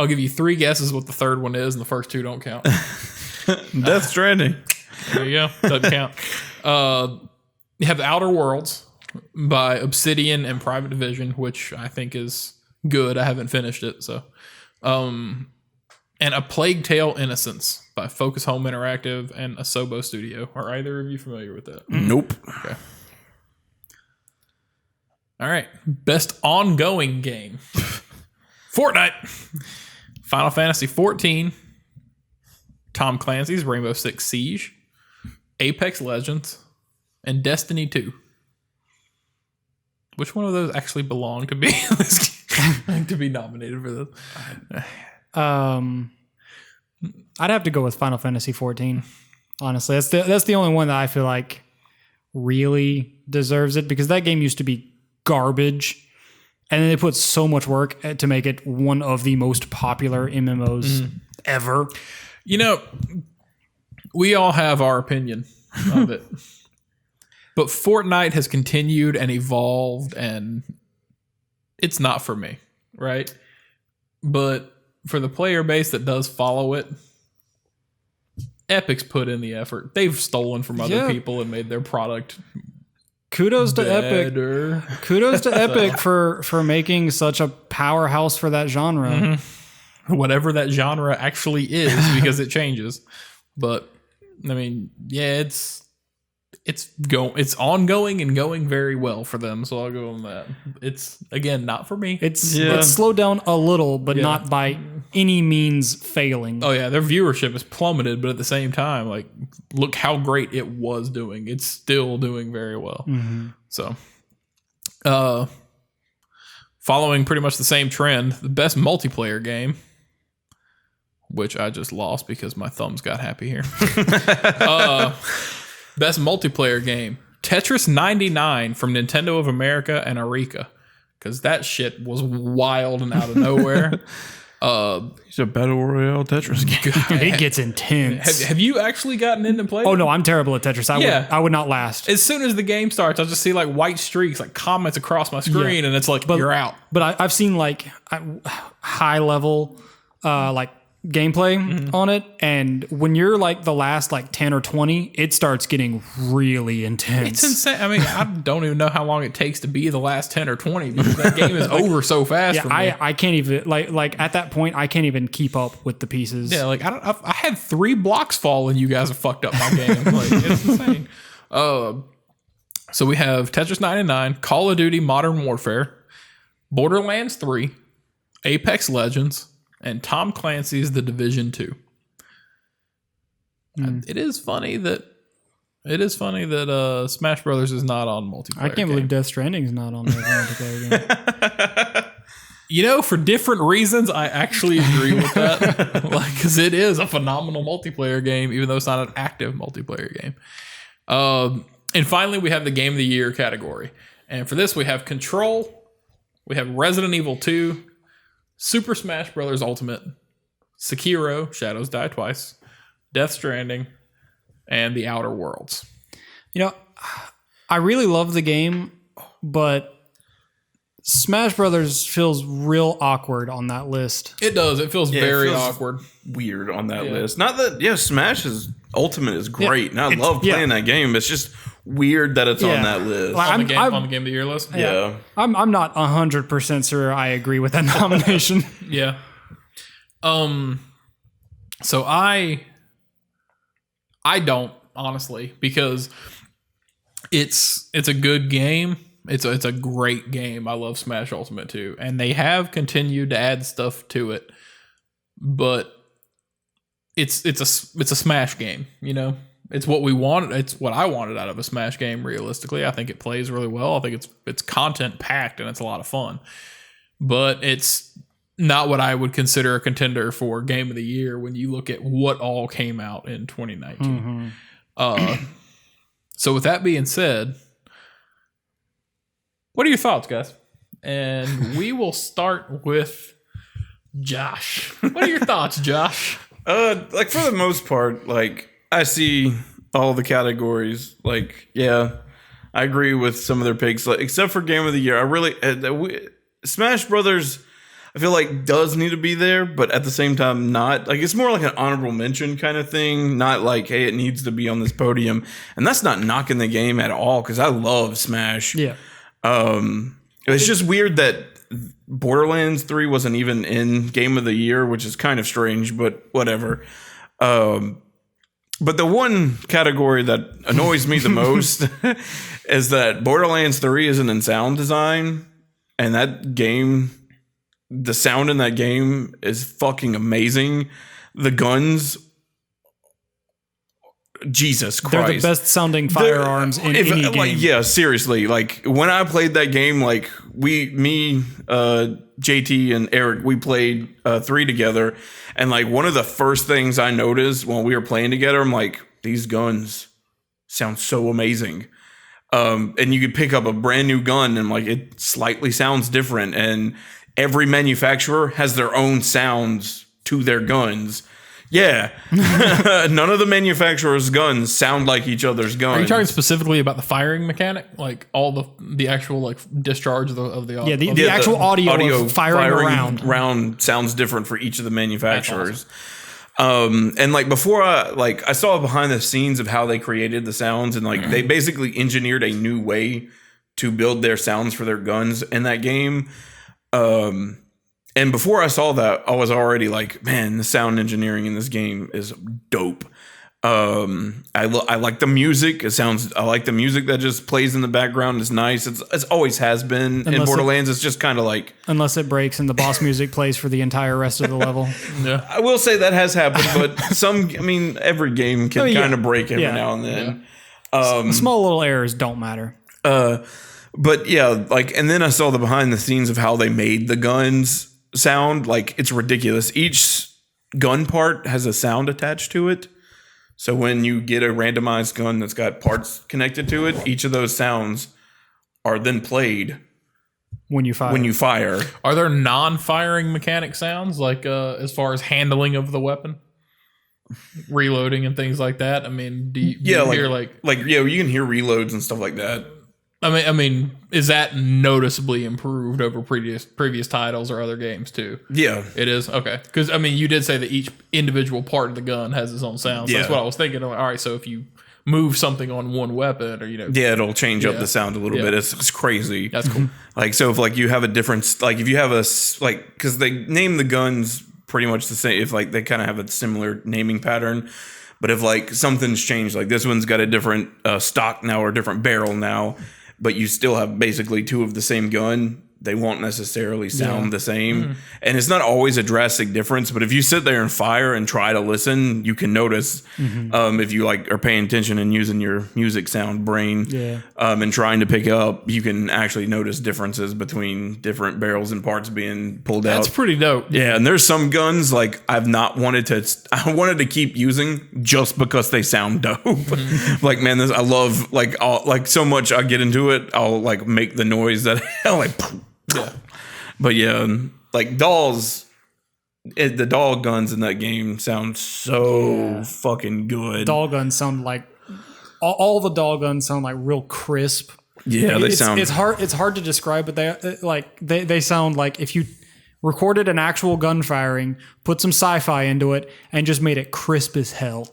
[SPEAKER 1] give you 3 guesses what the third one is, and the first 2 don't count.
[SPEAKER 2] Death Stranding.
[SPEAKER 1] There you go. Doesn't count. You have Outer Worlds by Obsidian and Private Division, which I think is good. I haven't finished it, so. And A Plague Tale: Innocence by Focus Home Interactive and Asobo Studio. Are either of you familiar with that?
[SPEAKER 2] Nope.
[SPEAKER 1] Okay. All right. Best ongoing game. Fortnite. Final Fantasy 14. Tom Clancy's Rainbow Six Siege. Apex Legends. And Destiny 2. Which one of those actually belong to be in this game? To be nominated for this?
[SPEAKER 3] I'd have to go with Final Fantasy 14. Honestly, that's the only one that I feel like really deserves it, because that game used to be garbage, and then they put so much work to make it one of the most popular MMOs ever.
[SPEAKER 1] You know, we all have our opinion of it, but Fortnite has continued and evolved, and it's not for me, right? But for the player base that does follow it, Epic's put in the effort. They've stolen from other people and made their product
[SPEAKER 3] Kudos to
[SPEAKER 1] better.
[SPEAKER 3] Epic. Kudos to Epic for making such a powerhouse for that genre.
[SPEAKER 1] Mm-hmm. Whatever that genre actually is, because it changes. But I mean, yeah, it's ongoing and going very well for them, so I'll go on that. It's again not for me.
[SPEAKER 3] It's slowed down a little, but not by any means failing.
[SPEAKER 1] Oh yeah, their viewership has plummeted, but at the same time, like, look how great it was doing. It's still doing very well. Mm-hmm. So, following pretty much the same trend, the best multiplayer game, which I just lost because my thumbs got happy here. Best multiplayer game, Tetris 99 from Nintendo of America and Arica, because that shit was wild and out of nowhere.
[SPEAKER 2] It's a battle royale Tetris game.
[SPEAKER 3] It gets intense.
[SPEAKER 1] Have you actually gotten into play?
[SPEAKER 3] Oh no, I'm terrible at Tetris. I would not last.
[SPEAKER 1] As soon as the game starts, I'll just see like white streaks, like comments across my screen, and it's like, you're out.
[SPEAKER 3] But I've seen like high level like gameplay on it, and when you're like the last like 10 or 20, it starts getting really intense.
[SPEAKER 1] It's insane. I mean, I don't even know how long it takes to be the last 10 or 20, because that game is over so fast. For me.
[SPEAKER 3] I can't even like at that point I can't even keep up with the pieces.
[SPEAKER 1] Yeah, like I had 3 blocks fall and you guys have fucked up my game. Like, it's insane. So we have Tetris 99, Call of Duty Modern Warfare, Borderlands 3, Apex Legends, and Tom Clancy's The Division 2. It is funny that Smash Brothers is not on multiplayer.
[SPEAKER 3] I can't believe Death Stranding's not on there multiplayer game.
[SPEAKER 1] You know, for different reasons, I actually agree with that. Like, because it is a phenomenal multiplayer game, even though it's not an active multiplayer game. And finally, we have the Game of the Year category. And for this, we have Control, we have Resident Evil 2, Super Smash Bros. Ultimate, Sekiro, Shadows Die Twice, Death Stranding, and The Outer Worlds.
[SPEAKER 3] You know, I really love the game, but Smash Brothers feels real awkward on that list.
[SPEAKER 1] It does. It feels very
[SPEAKER 2] feels
[SPEAKER 1] awkward.
[SPEAKER 2] Weird on that list. Not that, Smash Ultimate is great, and I love playing that game. It's just weird that it's on that list.
[SPEAKER 1] On the game of the year list?
[SPEAKER 2] Yeah.
[SPEAKER 3] I'm not 100% sure I agree with that nomination.
[SPEAKER 1] Yeah. So I don't, honestly, because it's a good game. It's a great game. I love Smash Ultimate too, and they have continued to add stuff to it, but it's a Smash game. You know, it's what we wanted. It's what I wanted out of a Smash game. Realistically, I think it plays really well. I think it's content packed and it's a lot of fun, but it's not what I would consider a contender for Game of the Year when you look at what all came out in 2019. So with that being said, what are your thoughts, guys? And we will start with Josh. What are your thoughts, Josh?
[SPEAKER 2] Like for the most part, like I see all the categories. Like, yeah, I agree with some of their picks, like, except for Game of the Year. I really Smash Brothers, I feel like does need to be there, but at the same time, not. Like it's more like an honorable mention kind of thing. Not like, hey, it needs to be on this podium. And that's not knocking the game at all because I love Smash.
[SPEAKER 3] Yeah.
[SPEAKER 2] It's just weird that Borderlands 3 wasn't even in Game of the Year, which is kind of strange, but whatever. But the one category that annoys me the most is that Borderlands 3 isn't in sound design, and that game, the sound in that game is fucking amazing. The guns, Jesus Christ.
[SPEAKER 3] They're the best sounding firearms in any game.
[SPEAKER 2] Like, yeah, seriously. Like when I played that game, like JT and Eric, we played 3 together. And like one of the first things I noticed when we were playing together, I'm like, these guns sound so amazing. And you could pick up a brand new gun and like it slightly sounds different. And every manufacturer has their own sounds to their guns. Yeah. None of the manufacturers' guns sound like each other's guns.
[SPEAKER 1] Are you talking specifically about the firing mechanic? Like all the actual like discharge of the audio?
[SPEAKER 3] The actual audio of firing
[SPEAKER 2] round sounds different for each of the manufacturers. Awesome. And like before I saw behind the scenes of how they created the sounds, and like they basically engineered a new way to build their sounds for their guns in that game. And before I saw that, I was already like, man, the sound engineering in this game is dope. I like the music. I like the music that just plays in the background. It's nice. It's always has been in Borderlands. It's just kind of like,
[SPEAKER 3] unless it breaks and the boss music plays for the entire rest of the level.
[SPEAKER 2] Yeah, I will say that has happened, but every game can kind of break every now and then.
[SPEAKER 3] Yeah. Small little errors don't matter.
[SPEAKER 2] But yeah, like, and then I saw the behind the scenes of how they made the guns sound. Like, it's ridiculous. Each gun part has a sound attached to it. So when you get a randomized gun that's got parts connected to it, each of those sounds are then played when you fire.
[SPEAKER 1] Are there non-firing mechanic sounds, like as far as handling of the weapon, reloading and things like that? I mean, do you hear you can hear reloads and stuff like that. I mean, is that noticeably improved over previous titles or other games too? Yeah, it is. Okay, because I mean, you did say that each individual part of the gun has its own sound. So that's what I was thinking. All right, so if you move something on one weapon, or
[SPEAKER 2] it'll change up the sound a little bit. It's crazy.
[SPEAKER 1] That's cool.
[SPEAKER 2] Like, so if like you have a different, like if you have because they name the guns pretty much the same. If like they kind of have a similar naming pattern. But if like something's changed, like this one's got a different stock now or a different barrel now, but you still have basically two of the same gun, they won't necessarily sound the same. Mm-hmm. And it's not always a drastic difference, but if you sit there and fire and try to listen, you can notice if you like are paying attention and using your music sound brain and trying to pick up, you can actually notice differences between different barrels and parts being pulled out.
[SPEAKER 1] That's pretty dope.
[SPEAKER 2] Yeah, and there's some guns like I wanted to keep using just because they sound dope. Mm-hmm. Like, man, I love like so much I get into it, I'll like make the noise that I like. Yeah, but yeah, like dolls, the doll guns in that game sound so fucking good.
[SPEAKER 3] Doll guns sound like all the doll guns sound like real crisp.
[SPEAKER 2] Yeah, they sound.
[SPEAKER 3] It's hard to describe, but they sound like if you recorded an actual gun firing, put some sci-fi into it, and just made it crisp as hell.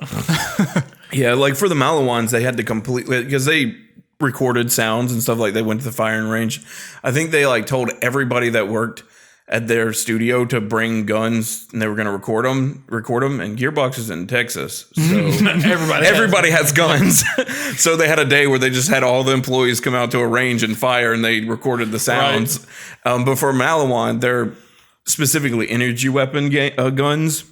[SPEAKER 2] Yeah, like for the Malawans, they had to completely, because they recorded sounds and stuff, like they went to the firing range. I think they like told everybody that worked at their studio to bring guns, and they were going to record them. And Gearbox is in Texas, so everybody has guns. So they had a day where they just had all the employees come out to a range and fire, and they recorded the sounds. Right. But for Malawan, they're specifically energy weapon guns.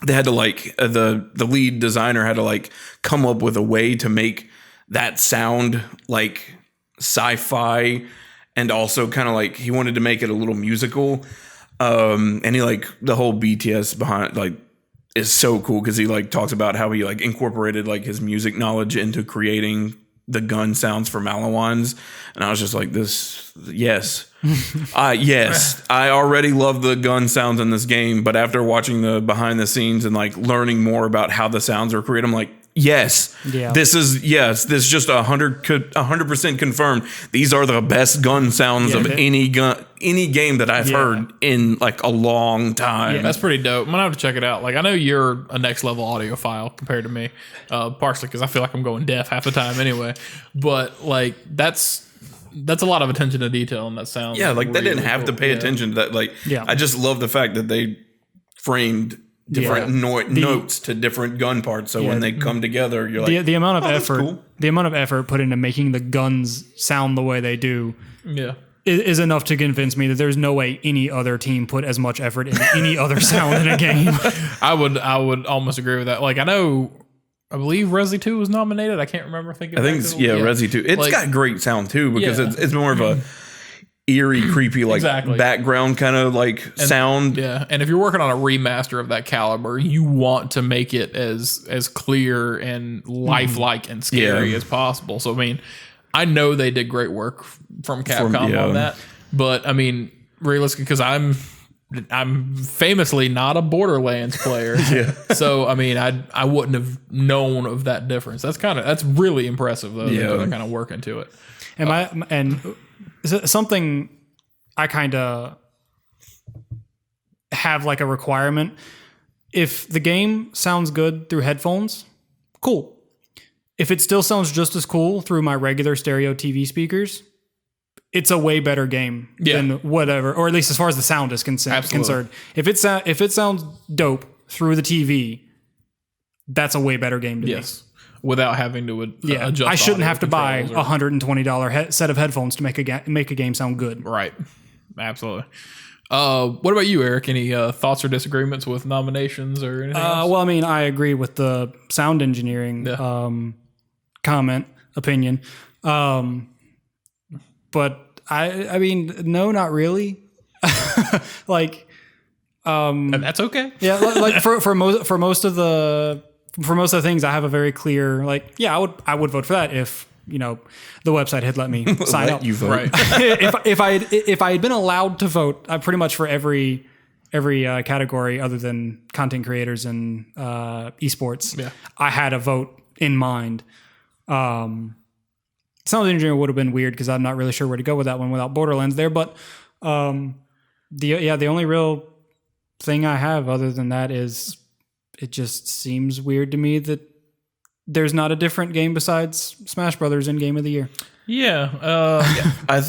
[SPEAKER 2] They had to like the lead designer had to like come up with a way to make that sound like sci-fi, and also kind of like he wanted to make it a little musical. And he like the whole BTS behind like is so cool because he like talks about how he like incorporated like his music knowledge into creating the gun sounds for Malawans. And I was just like, yes, I already love the gun sounds in this game, but after watching the behind the scenes and like learning more about how the sounds are created, I'm like, this is just 100% confirmed. These are the best gun sounds of any game that I've heard in like a long time.
[SPEAKER 1] Yeah, that's pretty dope. I'm gonna have to check it out. Like, I know you're a next level audiophile compared to me, partially because I feel like I'm going deaf half the time anyway. But like that's a lot of attention to detail in that sound.
[SPEAKER 2] Yeah, like they didn't have to pay attention to that. Like, I just love the fact that they framed different notes to different gun parts. So when they come together, you're like,
[SPEAKER 3] the amount of effort, the amount of effort put into making the guns sound the way they do, is enough to convince me that there's no way any other team put as much effort into any other sound in a game.
[SPEAKER 1] I would almost agree with that. Like, I believe Resi 2 was nominated. I can't remember.
[SPEAKER 2] I think Resi 2. It's like, got great sound too because it's more of a eerie, creepy, like background kind of like sound.
[SPEAKER 1] Yeah, and if you're working on a remaster of that caliber, you want to make it as clear and lifelike and scary as possible. So I mean, I know they did great work from Capcom on that, but I mean, realistically, because I'm famously not a Borderlands player. So I mean, I wouldn't have known of that difference. That's really impressive though. Yeah, they're kind of working to it.
[SPEAKER 3] And something I kind of have like a requirement. If the game sounds good through headphones, cool. If it still sounds just as cool through my regular stereo TV speakers, it's a way better game than whatever, or at least as far as the sound is concerned. If it sounds dope through the TV, that's a way better game to me.
[SPEAKER 1] Without having to adjust.
[SPEAKER 3] I shouldn't have to buy a $120 set of headphones to make a game sound good.
[SPEAKER 1] Right. Absolutely. What about you, Eric? Any thoughts or disagreements with nominations or anything else?
[SPEAKER 3] Well, I mean, I agree with the sound engineering opinion. But I mean, no, not really. Like,
[SPEAKER 1] and that's okay.
[SPEAKER 3] Yeah, like for most of the things, I have a very clear I would vote for that if the website had let me sign up.
[SPEAKER 2] You vote. Right.
[SPEAKER 3] if I had been allowed to vote, pretty much for every category other than content creators and esports, I had a vote in mind. Sound engineering would have been weird because I'm not really sure where to go with that one without Borderlands there. But the only real thing I have other than that is it just seems weird to me that there's not a different game besides Smash Brothers in Game of the Year.
[SPEAKER 2] I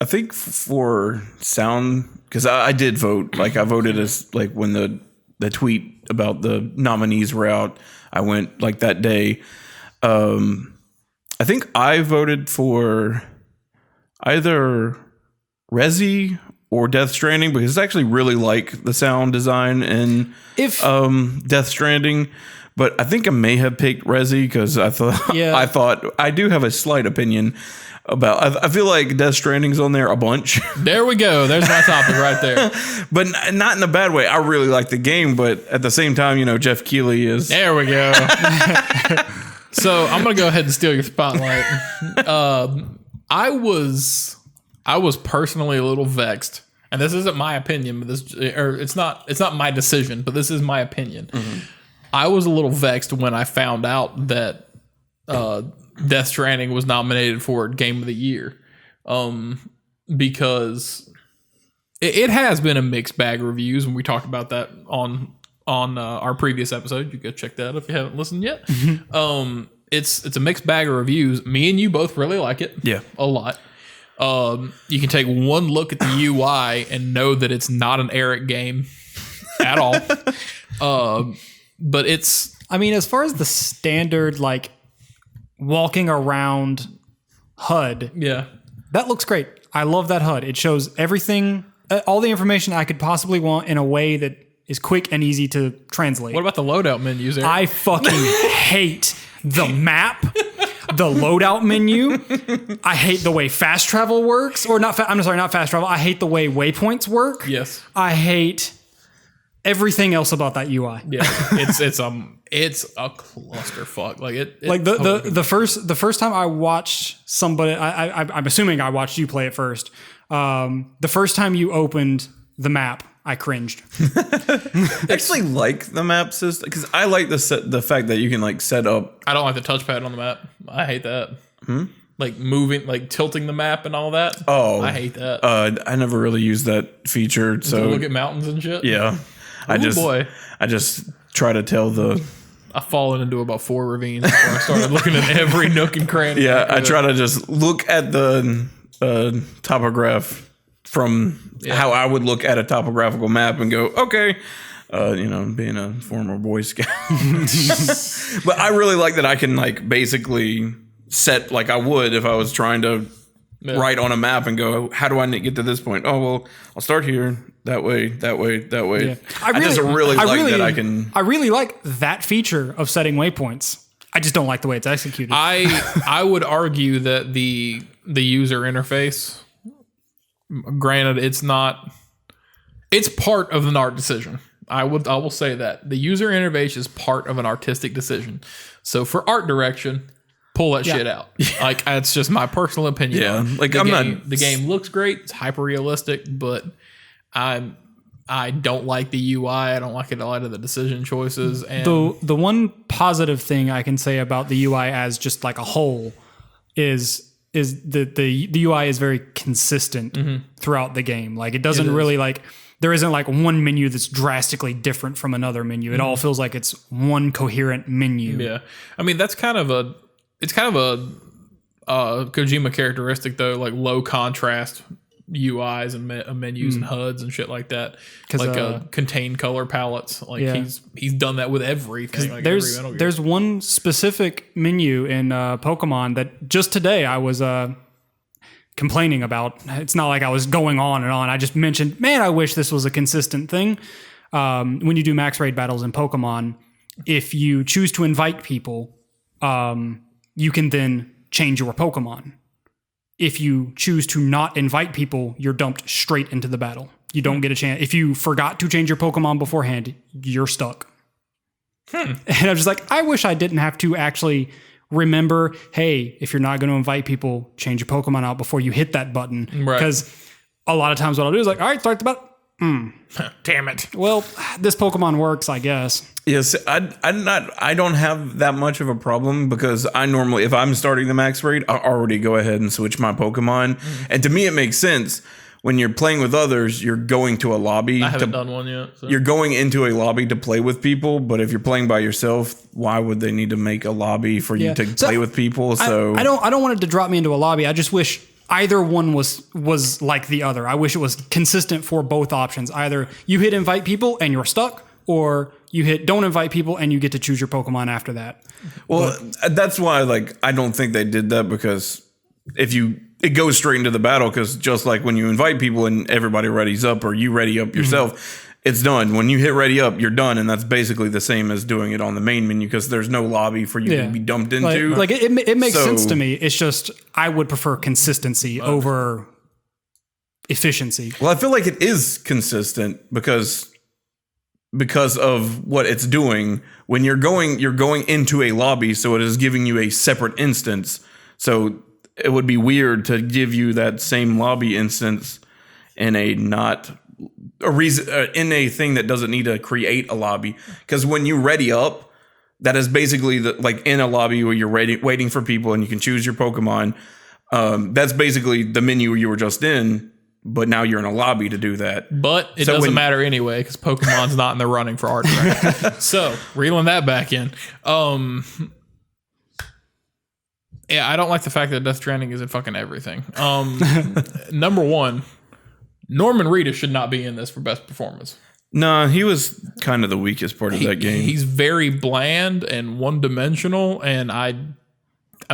[SPEAKER 2] think for sound, because I did vote. Like I voted as like when the tweet about the nominees were out, I went like that day. I think I voted for either Resi or Death Stranding because I actually really like the sound design in Death Stranding. But I think I may have picked Resi because I thought I do have a slight opinion about. I feel like Death Stranding's on there a bunch.
[SPEAKER 1] There we go. There's my topic right there.
[SPEAKER 2] But not in a bad way. I really like the game, but at the same time, Jeff Keighley is.
[SPEAKER 1] There we go. So I'm gonna go ahead and steal your spotlight. I was personally a little vexed, and this isn't my opinion, but it's not my decision, but this is my opinion. Mm-hmm. I was a little vexed when I found out that Death Stranding was nominated for Game of the Year, because it has been a mixed bag of reviews, and we talked about that on our previous episode. You go check that out if you haven't listened yet. It's a mixed bag of reviews. Me and you both really like it.
[SPEAKER 2] Yeah,
[SPEAKER 1] a lot. You can take one look at the UI and know that it's not an Eric game at all. But it's,
[SPEAKER 3] I mean, as far as the standard, like, walking around HUD,
[SPEAKER 1] yeah,
[SPEAKER 3] that looks great. I love that HUD. It shows everything, all the information I could possibly want in a way that is quick and easy to translate.
[SPEAKER 1] What about the loadout menus, Eric?
[SPEAKER 3] I fucking hate the map, the loadout menu. I hate the way fast travel works, or not. I'm sorry, not fast travel. I hate the way waypoints work.
[SPEAKER 1] Yes.
[SPEAKER 3] I hate everything else about that UI.
[SPEAKER 1] Yeah, it's a clusterfuck. Like
[SPEAKER 3] the first time I watched somebody, I'm assuming I watched you play it first. The first time you opened the map, I cringed.
[SPEAKER 2] I actually like the map system because I like the fact that you can like set up.
[SPEAKER 1] I don't like the touchpad on the map. I hate that. Like moving, like tilting the map and all that.
[SPEAKER 2] Oh,
[SPEAKER 1] I hate that.
[SPEAKER 2] I never really used that feature. So
[SPEAKER 1] look at mountains and shit.
[SPEAKER 2] Yeah, I just try to tell the.
[SPEAKER 1] I've fallen into about 4 ravines before I started looking at every nook and cranny.
[SPEAKER 2] Yeah, I try to just look at the topograph from how I would look at a topographical map and go, okay, being a former Boy Scout. But I really like that I can like basically set like I would if I was trying to write on a map and go, how do I get to this point? Oh, well, I'll start here. That way.
[SPEAKER 3] Yeah.
[SPEAKER 2] I just really like that I can.
[SPEAKER 3] I really like that feature of setting waypoints. I just don't like the way it's executed.
[SPEAKER 1] I would argue that the user interface, granted, it's part of an art decision. I will say that the user interface is part of an artistic decision. So for art direction, pull that shit out. Like that's just my personal opinion.
[SPEAKER 2] Yeah, like
[SPEAKER 1] the game looks great. It's hyper realistic, but I don't like the UI. I don't like it a lot of the decision choices. And
[SPEAKER 3] the one positive thing I can say about the UI as just like a whole is the UI is very consistent throughout the game. Like it doesn't really like there isn't like one menu that's drastically different from another menu. It all feels like it's one coherent menu.
[SPEAKER 1] Yeah, I mean that's kind of a Kojima characteristic though, like low contrast UIs and menus and HUDs and shit like that, like contained color palettes. Like he's done that with everything. Like
[SPEAKER 3] there's one specific menu in Pokemon that just today I was complaining about. It's not like I was going on and on. I just mentioned, man, I wish this was a consistent thing. When you do max raid battles in Pokemon, if you choose to invite people, you can then change your Pokemon. If you choose to not invite people, you're dumped straight into the battle. You don't get a chance. If you forgot to change your Pokemon beforehand, you're stuck. And I'm just like, I wish I didn't have to actually remember, hey, if you're not going to invite people, change your Pokemon out before you hit that button.
[SPEAKER 1] Right.
[SPEAKER 3] Because a lot of times what I'll do is like, all right, start the battle.
[SPEAKER 1] Damn it.
[SPEAKER 3] Well, this Pokemon works, I guess.
[SPEAKER 2] Yes, I don't have that much of a problem because I normally, if I'm starting the max raid, I already go ahead and switch my Pokemon. And to me, it makes sense. When you're playing with others, you're going to a lobby.
[SPEAKER 1] I haven't done one yet. So.
[SPEAKER 2] You're going into a lobby to play with people, but if you're playing by yourself, why would they need to make a lobby for you to play with people? So
[SPEAKER 3] I don't want it to drop me into a lobby. I just wish either one was like the other. I wish it was consistent for both options. Either you hit invite people and you're stuck, or you hit don't invite people and you get to choose your Pokemon after that.
[SPEAKER 2] Well, that's why I don't think they did that, because it goes straight into the battle, because just like when you invite people and everybody readies up or you ready up yourself, it's done. When you hit ready up, you're done, and that's basically the same as doing it on the main menu because there's no lobby for you to be dumped into.
[SPEAKER 3] Like it makes sense to me. It's just I would prefer consistency over efficiency.
[SPEAKER 2] Well, I feel like it is consistent because of what it's doing. When you're going into a lobby, so it is giving you a separate instance. So it would be weird to give you that same lobby instance in a thing that doesn't need to create a lobby. Because when you ready up, that is basically like in a lobby where you're waiting for people and you can choose your Pokemon. That's basically the menu you were just in, but now you're in a lobby to do that.
[SPEAKER 1] But it doesn't matter anyway because Pokemon's not in the running for art director. So reeling that back in. Yeah, I don't like the fact that Death Stranding is in fucking everything. Number one, Norman Reedus should not be in this for best performance.
[SPEAKER 2] No, he was kind of the weakest part of that game.
[SPEAKER 1] He's very bland and one-dimensional, and I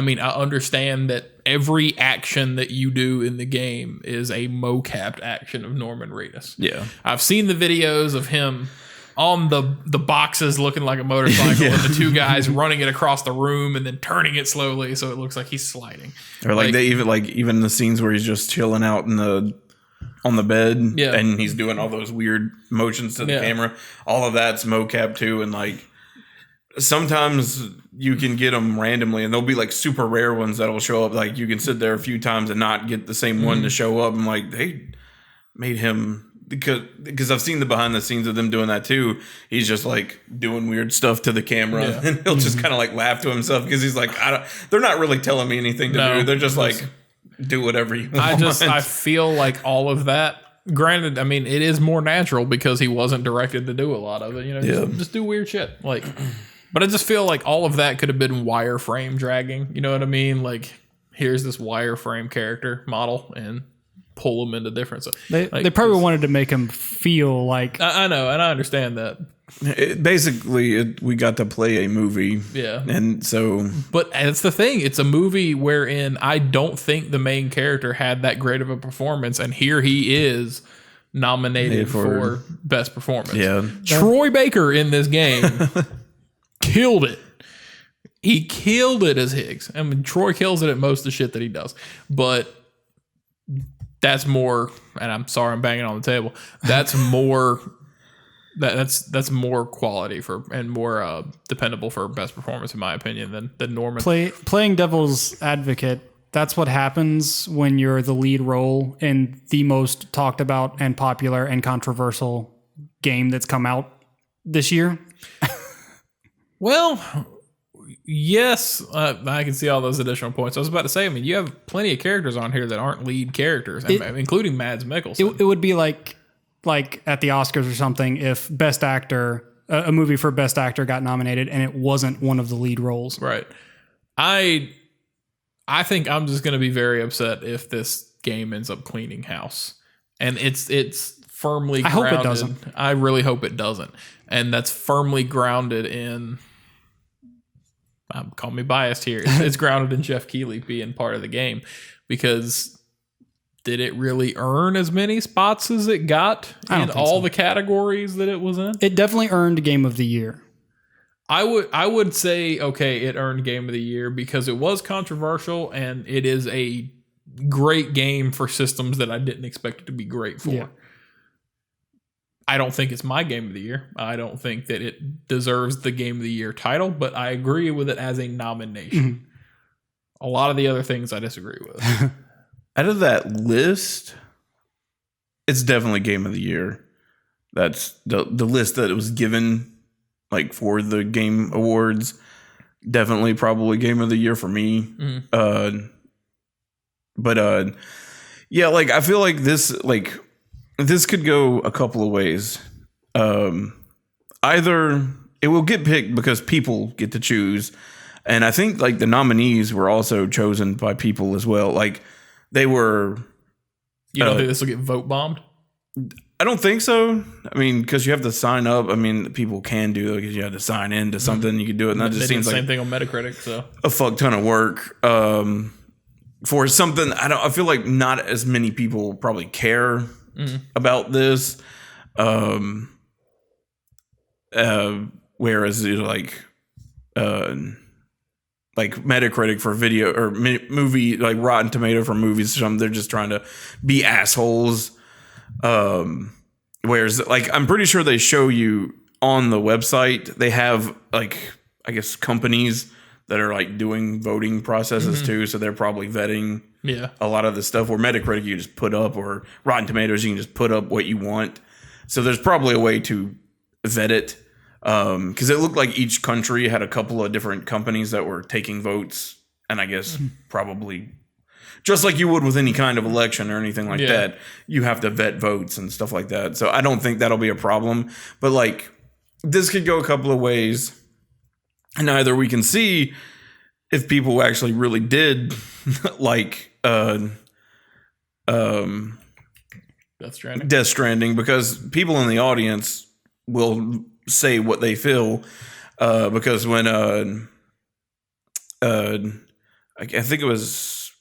[SPEAKER 1] mean, I understand that every action that you do in the game is a mocapped action of Norman Reedus.
[SPEAKER 2] Yeah.
[SPEAKER 1] I've seen the videos of him on the boxes looking like a motorcycle and the two guys running it across the room and then turning it slowly so it looks like he's sliding.
[SPEAKER 2] Or like they even the scenes where he's just chilling out on the bed and he's doing all those weird motions to the camera. All of that's mocap too, and like sometimes you can get them randomly and there'll be like super rare ones that'll show up. Like you can sit there a few times and not get the same one to show up. And like they made him because I've seen the behind the scenes of them doing that too. He's just like doing weird stuff to the camera and he'll just kind of like laugh to himself because he's like, they're not really telling me anything to do. They're just like, do whatever you want.
[SPEAKER 1] I feel like all of that, granted, I mean, it is more natural because he wasn't directed to do a lot of it, you know, just do weird shit. Like, but I just feel like all of that could have been wireframe dragging. You know what I mean? Like, here's this wireframe character model and pull him into different stuff.
[SPEAKER 3] They probably wanted to make him feel like...
[SPEAKER 1] I know, and I understand that.
[SPEAKER 2] We got to play a movie.
[SPEAKER 1] Yeah.
[SPEAKER 2] And so...
[SPEAKER 1] But that's the thing. It's a movie wherein I don't think the main character had that great of a performance, and here he is nominated for Best Performance.
[SPEAKER 2] Yeah.
[SPEAKER 1] Troy Baker in this game killed it. He killed it as Higgs. I mean, Troy kills it at most of the shit that he does. But... that's more, and I'm sorry I'm banging on the table. That's more, that's more quality for and more dependable for best performance in my opinion than Norman.
[SPEAKER 3] Playing devil's advocate, that's what happens when you're the lead role in the most talked about and popular and controversial game that's come out this year.
[SPEAKER 1] Well, yes, I can see all those additional points. I was about to say, I mean, you have plenty of characters on here that aren't lead characters, including Mads Mikkelsen.
[SPEAKER 3] It would be like at the Oscars or something if Best Actor, a movie for Best Actor got nominated and it wasn't one of the lead roles.
[SPEAKER 1] Right. I think I'm just going to be very upset if this game ends up cleaning house. And it's firmly grounded. I hope it doesn't. I really hope it doesn't. And that's firmly grounded in... call me biased here. It's grounded in Jeff Keighley being part of the game because did it really earn as many spots as it got in all the categories that it was in?
[SPEAKER 3] It definitely earned Game of the Year.
[SPEAKER 1] I would say, okay, it earned Game of the Year because it was controversial and it is a great game for systems that I didn't expect it to be great for. Yeah. I don't think it's my Game of the Year. I don't think that it deserves the Game of the Year title, but I agree with it as a nomination. Mm-hmm. A lot of the other things I disagree with.
[SPEAKER 2] Out of that list, it's definitely Game of the Year. That's the list that it was given like for the Game Awards. Definitely probably Game of the Year for me. Mm-hmm. Yeah, like I feel like this could go a couple of ways. Either it will get picked because people get to choose. And I think like the nominees were also chosen by people as well. Like they were.
[SPEAKER 1] You don't think this will get vote bombed?
[SPEAKER 2] I don't think so. I mean, because you have to sign up. I mean, people can do it because you have to sign in to something. You can do it. And that just seems like the
[SPEAKER 1] same thing on Metacritic. So
[SPEAKER 2] a fuck ton of work. For something, I feel like not as many people probably care about this, whereas like Metacritic for video or movie, like Rotten Tomato for movies or something, they're just trying to be assholes. Whereas like I'm pretty sure they show you on the website, they have like I guess companies that are like doing voting processes too, so they're probably vetting a lot of the stuff. Where Metacritic you just put up, or Rotten Tomatoes you can just put up what you want. So there's probably a way to vet it. because it looked like each country had a couple of different companies that were taking votes, and I guess probably just like you would with any kind of election or anything like that, you have to vet votes and stuff like that. So I don't think that'll be a problem. But like, this could go a couple of ways, and either we can see if people actually really did like Death Stranding, because people in the audience will say what they feel, because when I think it was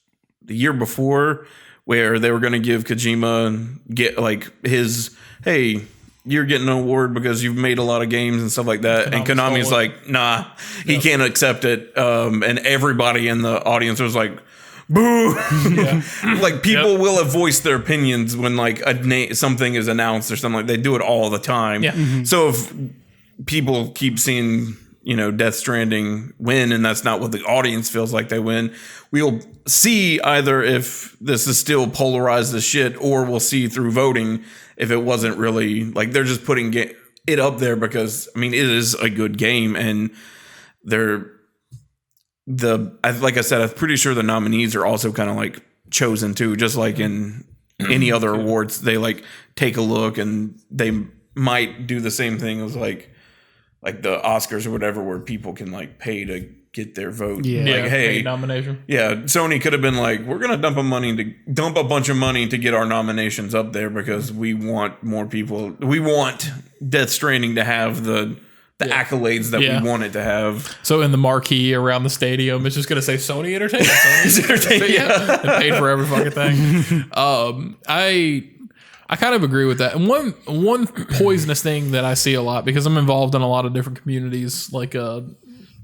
[SPEAKER 2] the year before where they were going to give Kojima get like his, hey, you're getting an award because you've made a lot of games and stuff like that, and Konami's like, nah, he can't accept it, and everybody in the audience was like, boo. Like, people will have voiced their opinions when like something is announced or something. Like, they do it all the time. So if people keep seeing, you know, Death Stranding win, and that's not what the audience feels like they win, we'll see either if this is still polarized as shit, or we'll see through voting if it wasn't really like they're just putting it up there because, I mean, it is a good game, and like I said, I'm pretty sure the nominees are also kind of like chosen too, just like in any other awards. They like take a look, and they might do the same thing as like the Oscars or whatever, where people can like pay to get their vote. Like, hey,
[SPEAKER 1] nomination.
[SPEAKER 2] Sony could have been like, we're gonna dump a bunch of money to get our nominations up there because we want more people. We want Death Stranding to have the accolades that we want it to have.
[SPEAKER 1] So in the marquee around the stadium, it's just going to say Sony Entertainment. Sony Entertainment. It paid for every fucking thing. I kind of agree with that. And one poisonous thing that I see a lot, because I'm involved in a lot of different communities, like a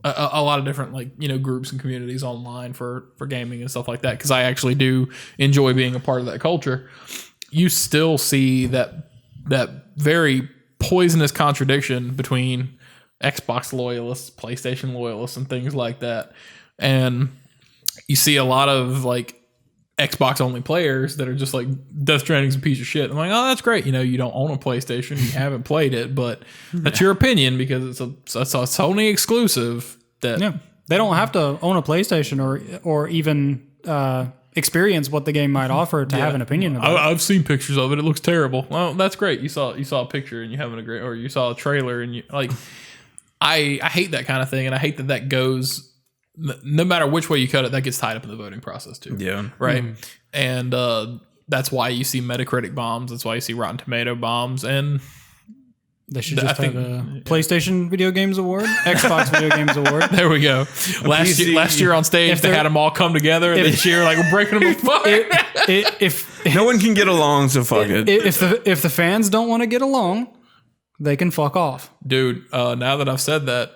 [SPEAKER 1] lot of different, like, you know, groups and communities online for gaming and stuff like that, because I actually do enjoy being a part of that culture. You still see that very poisonous contradiction between Xbox loyalists, PlayStation loyalists, and things like that. And you see a lot of like Xbox only players that are just like, Death Stranding's a piece of shit. I'm like, oh, that's great. You know, you don't own a PlayStation, you haven't played it, but that's your opinion because it's a Sony exclusive. That
[SPEAKER 3] they don't have to own a PlayStation or even experience what the game might offer to have an opinion about it.
[SPEAKER 1] I've seen pictures of it. It looks terrible. Well, that's great. You saw a picture and you saw a trailer and you like. I hate that kind of thing, and I hate that goes. No matter which way you cut it, that gets tied up in the voting process too. Yeah. Right. And that's why you see Metacritic bombs. That's why you see Rotten Tomato bombs. And
[SPEAKER 3] they should just have a PlayStation Video Games Award, Xbox Video Games Award.
[SPEAKER 1] There we go. Last year on stage, they had them all come together and they cheer like, we're breaking them apart.
[SPEAKER 2] If no one can get along, so fuck it.
[SPEAKER 3] If the fans don't want to get along, they can fuck off.
[SPEAKER 1] Dude, now that I've said that,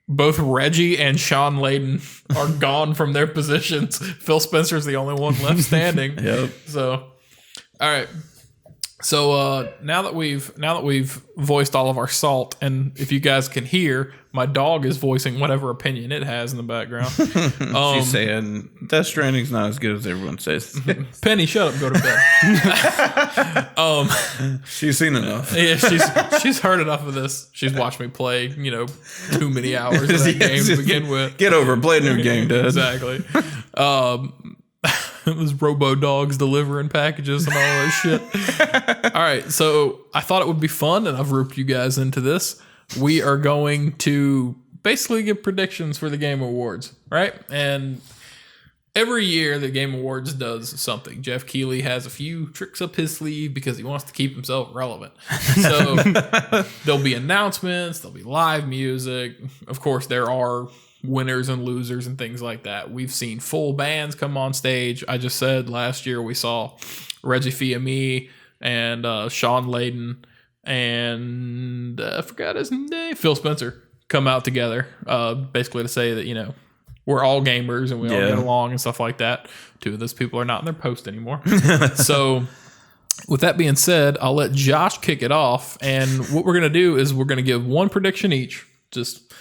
[SPEAKER 1] both Reggie and Sean Layden are gone from their positions. Phil Spencer's the only one left standing. So, all right. So now that we've voiced all of our salt, and if you guys can hear, my dog is voicing whatever opinion it has in the background.
[SPEAKER 2] She's saying Death Stranding's not as good as everyone says.
[SPEAKER 1] Penny, shut up, go to bed.
[SPEAKER 2] She's seen enough.
[SPEAKER 1] Yeah, she's heard enough of this. She's watched me play, too many hours of that game to begin with.
[SPEAKER 2] Get over it. Play a new game, Dad.
[SPEAKER 1] Exactly. It was robo dogs delivering packages and all that shit. All right, so I thought it would be fun, and I've roped you guys into this. We are going to basically give predictions for the Game Awards, right? And every year the Game Awards does something. Jeff Keighley has a few tricks up his sleeve because he wants to keep himself relevant. So there'll be announcements, there'll be live music. Of course, there are winners and losers and things like that. We've seen full bands come on stage. I just said last year we saw Reggie Fils-Aimé and Sean Layden and I forgot his name, Phil Spencer, come out together, basically to say that, we're all gamers and we all get along and stuff like that. Two of those people are not in their post anymore. So with that being said, I'll let Josh kick it off. And what we're going to do is we're going to give one prediction each. Just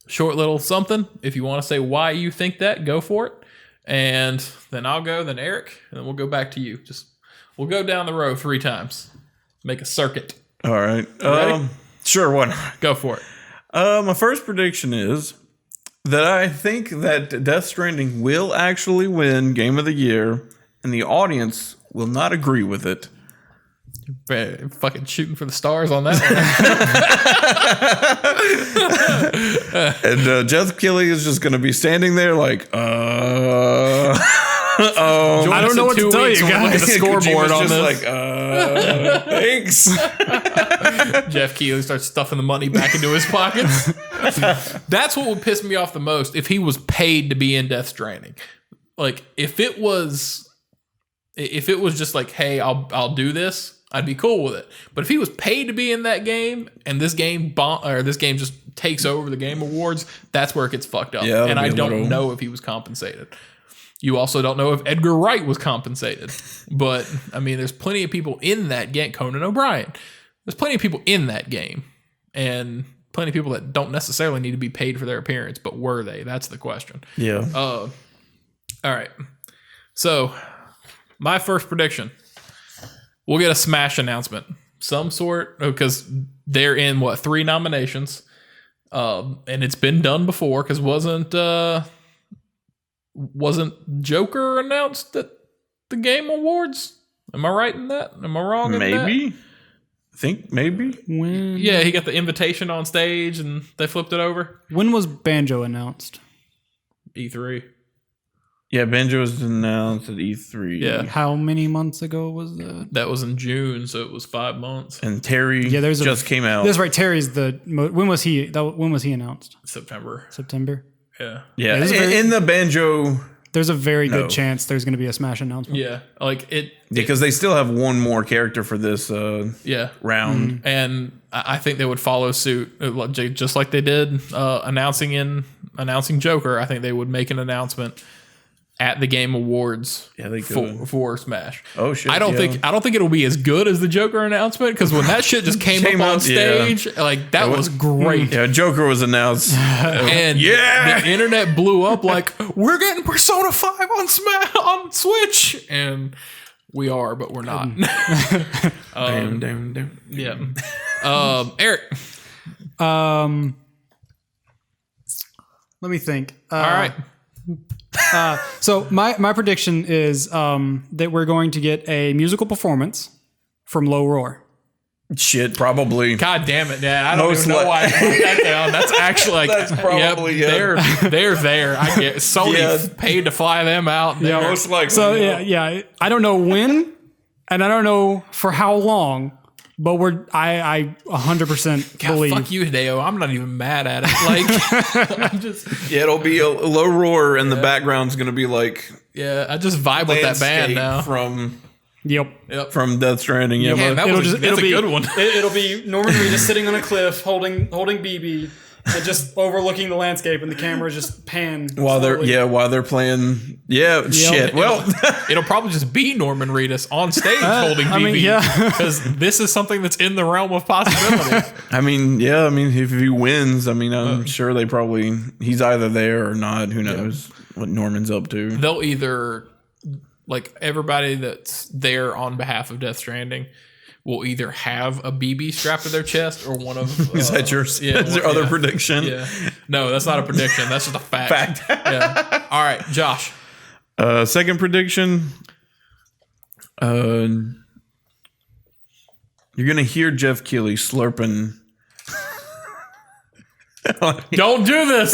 [SPEAKER 1] short little something. If you want to say why you think that, go for it. And then I'll go, then Eric, and then we'll go back to you. We'll go down the row 3 times. 3 times. 3 times. Make a circuit.
[SPEAKER 2] All right.
[SPEAKER 1] Ready?
[SPEAKER 2] Sure, one.
[SPEAKER 1] Go for it.
[SPEAKER 2] My first prediction is that I think that Death Stranding will actually win Game of the Year, and the audience will not agree with it.
[SPEAKER 1] Man, fucking shooting for the stars on that one.
[SPEAKER 2] And Jeff Keighley is just going to be standing there like,
[SPEAKER 1] I
[SPEAKER 3] don't know what to tell you,
[SPEAKER 1] Look at
[SPEAKER 3] guys.
[SPEAKER 1] the scoreboard on
[SPEAKER 2] just
[SPEAKER 1] this.
[SPEAKER 2] like, thanks.
[SPEAKER 1] Jeff Keighley starts stuffing the money back into his pockets. That's what would piss me off the most if he was paid to be in Death Stranding. Like if it was just like, hey, I'll do this, I'd be cool with it. But if he was paid to be in that game and this game just takes over the Game Awards, that's where it gets fucked up.
[SPEAKER 2] Yeah,
[SPEAKER 1] and I don't know if he was compensated. You also don't know if Edgar Wright was compensated. But, I mean, there's plenty of people in that game. Conan O'Brien. There's plenty of people in that game. And plenty of people that don't necessarily need to be paid for their appearance. But were they? That's the question.
[SPEAKER 2] Yeah.
[SPEAKER 1] All right. So, my first prediction. We'll get a Smash announcement. Some sort. Because they're in, 3 nominations. And it's been done before. Because wasn't Joker announced at the Game Awards? Am I right in that? Am I wrong in that?
[SPEAKER 2] Maybe. I think maybe.
[SPEAKER 1] Yeah, he got the invitation on stage and they flipped it over.
[SPEAKER 3] When was Banjo announced?
[SPEAKER 1] E3.
[SPEAKER 2] Yeah, Banjo was announced at E3.
[SPEAKER 1] Yeah.
[SPEAKER 3] How many months ago was that?
[SPEAKER 1] That was in June, so it was 5 months.
[SPEAKER 2] And Terry just came out.
[SPEAKER 3] That's right. Terry's when was he announced?
[SPEAKER 1] September.
[SPEAKER 3] September.
[SPEAKER 1] Yeah.
[SPEAKER 2] Yeah, in the Banjo.
[SPEAKER 3] There's a very good chance there's going to be a Smash announcement.
[SPEAKER 1] Yeah, like it.
[SPEAKER 2] Because they still have one more character for this round.
[SPEAKER 3] Mm-hmm.
[SPEAKER 1] And I think they would follow suit, just like they did announcing Joker. I think they would make an announcement at the Game Awards for Smash.
[SPEAKER 2] Oh shit!
[SPEAKER 1] I don't think it'll be as good as the Joker announcement, because when that shit just came up on stage, like that was great.
[SPEAKER 2] Yeah, Joker was announced,
[SPEAKER 1] and the internet blew up like, we're getting Persona 5 on Switch, and we are, but we're not.
[SPEAKER 2] Damn.
[SPEAKER 1] Yeah. Eric.
[SPEAKER 3] Let me think.
[SPEAKER 1] All right.
[SPEAKER 3] So my prediction is that we're going to get a musical performance from Low Roar.
[SPEAKER 2] Shit, probably.
[SPEAKER 1] God damn it! Yeah, I don't even know why I put that down. That's actually like,
[SPEAKER 2] That's probably,
[SPEAKER 1] they're there. I get Sony paid to fly them out.
[SPEAKER 2] Yeah, most likely.
[SPEAKER 3] So yeah. I don't know when, and I don't know for how long, but I 100% believe.
[SPEAKER 1] Fuck you, Hideo. I'm not even mad at it. Like, I'm just.
[SPEAKER 2] Yeah, it'll be a Low Roar, and the background's gonna be like.
[SPEAKER 1] Yeah, I just vibe with that band now.
[SPEAKER 2] From Death Stranding. Yeah,
[SPEAKER 1] that's a good one.
[SPEAKER 3] It'll be Norman Reedus sitting on a cliff holding BB and just overlooking the landscape, and the camera just pan
[SPEAKER 2] while they're playing. Yeah, shit. Well,
[SPEAKER 1] it'll probably just be Norman Reedus on stage holding BB, because this is something that's in the realm of possibility.
[SPEAKER 2] I mean, if he wins, I'm sure he's either there or not. Who knows what Norman's up to?
[SPEAKER 1] They'll either. Like, everybody that's there on behalf of Death Stranding will either have a BB strapped to their chest or one of...
[SPEAKER 2] Is that yours? Yeah. Is your other prediction?
[SPEAKER 1] Yeah. No, that's not a prediction. That's just a fact. Yeah. All right, Josh.
[SPEAKER 2] Second prediction. You're going to hear Jeff Keighley slurping...
[SPEAKER 1] Don't do this.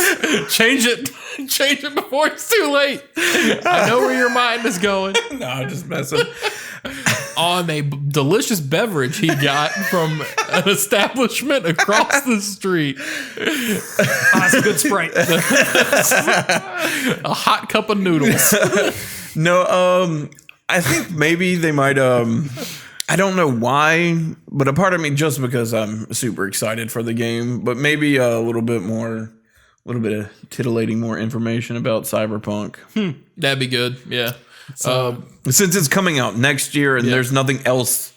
[SPEAKER 1] Change it before it's too late. I know where your mind is going.
[SPEAKER 2] No, I'm just messing.
[SPEAKER 1] On a delicious beverage he got from an establishment across the street.
[SPEAKER 3] That's a good Sprite.
[SPEAKER 1] A hot cup of noodles.
[SPEAKER 2] No, I think maybe they might. I don't know why, but a part of me, just because I'm super excited for the game, but maybe a little bit of titillating more information about Cyberpunk.
[SPEAKER 1] That'd be good. Yeah.
[SPEAKER 2] Since it's coming out next year and there's nothing else,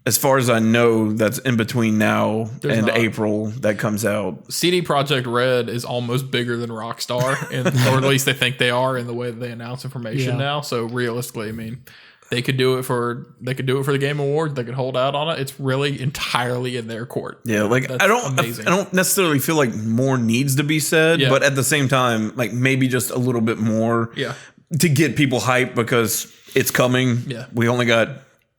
[SPEAKER 2] as far as I know, that's in between now and April that comes out.
[SPEAKER 1] CD Projekt Red is almost bigger than Rockstar, or at least they think they are in the way that they announce information now. So realistically, They could do it for the Game Awards. They could hold out on it. It's really entirely in their court.
[SPEAKER 2] Yeah, like I don't necessarily feel like more needs to be said, but at the same time, like maybe just a little bit more to get people hyped because it's coming. Yeah. We only got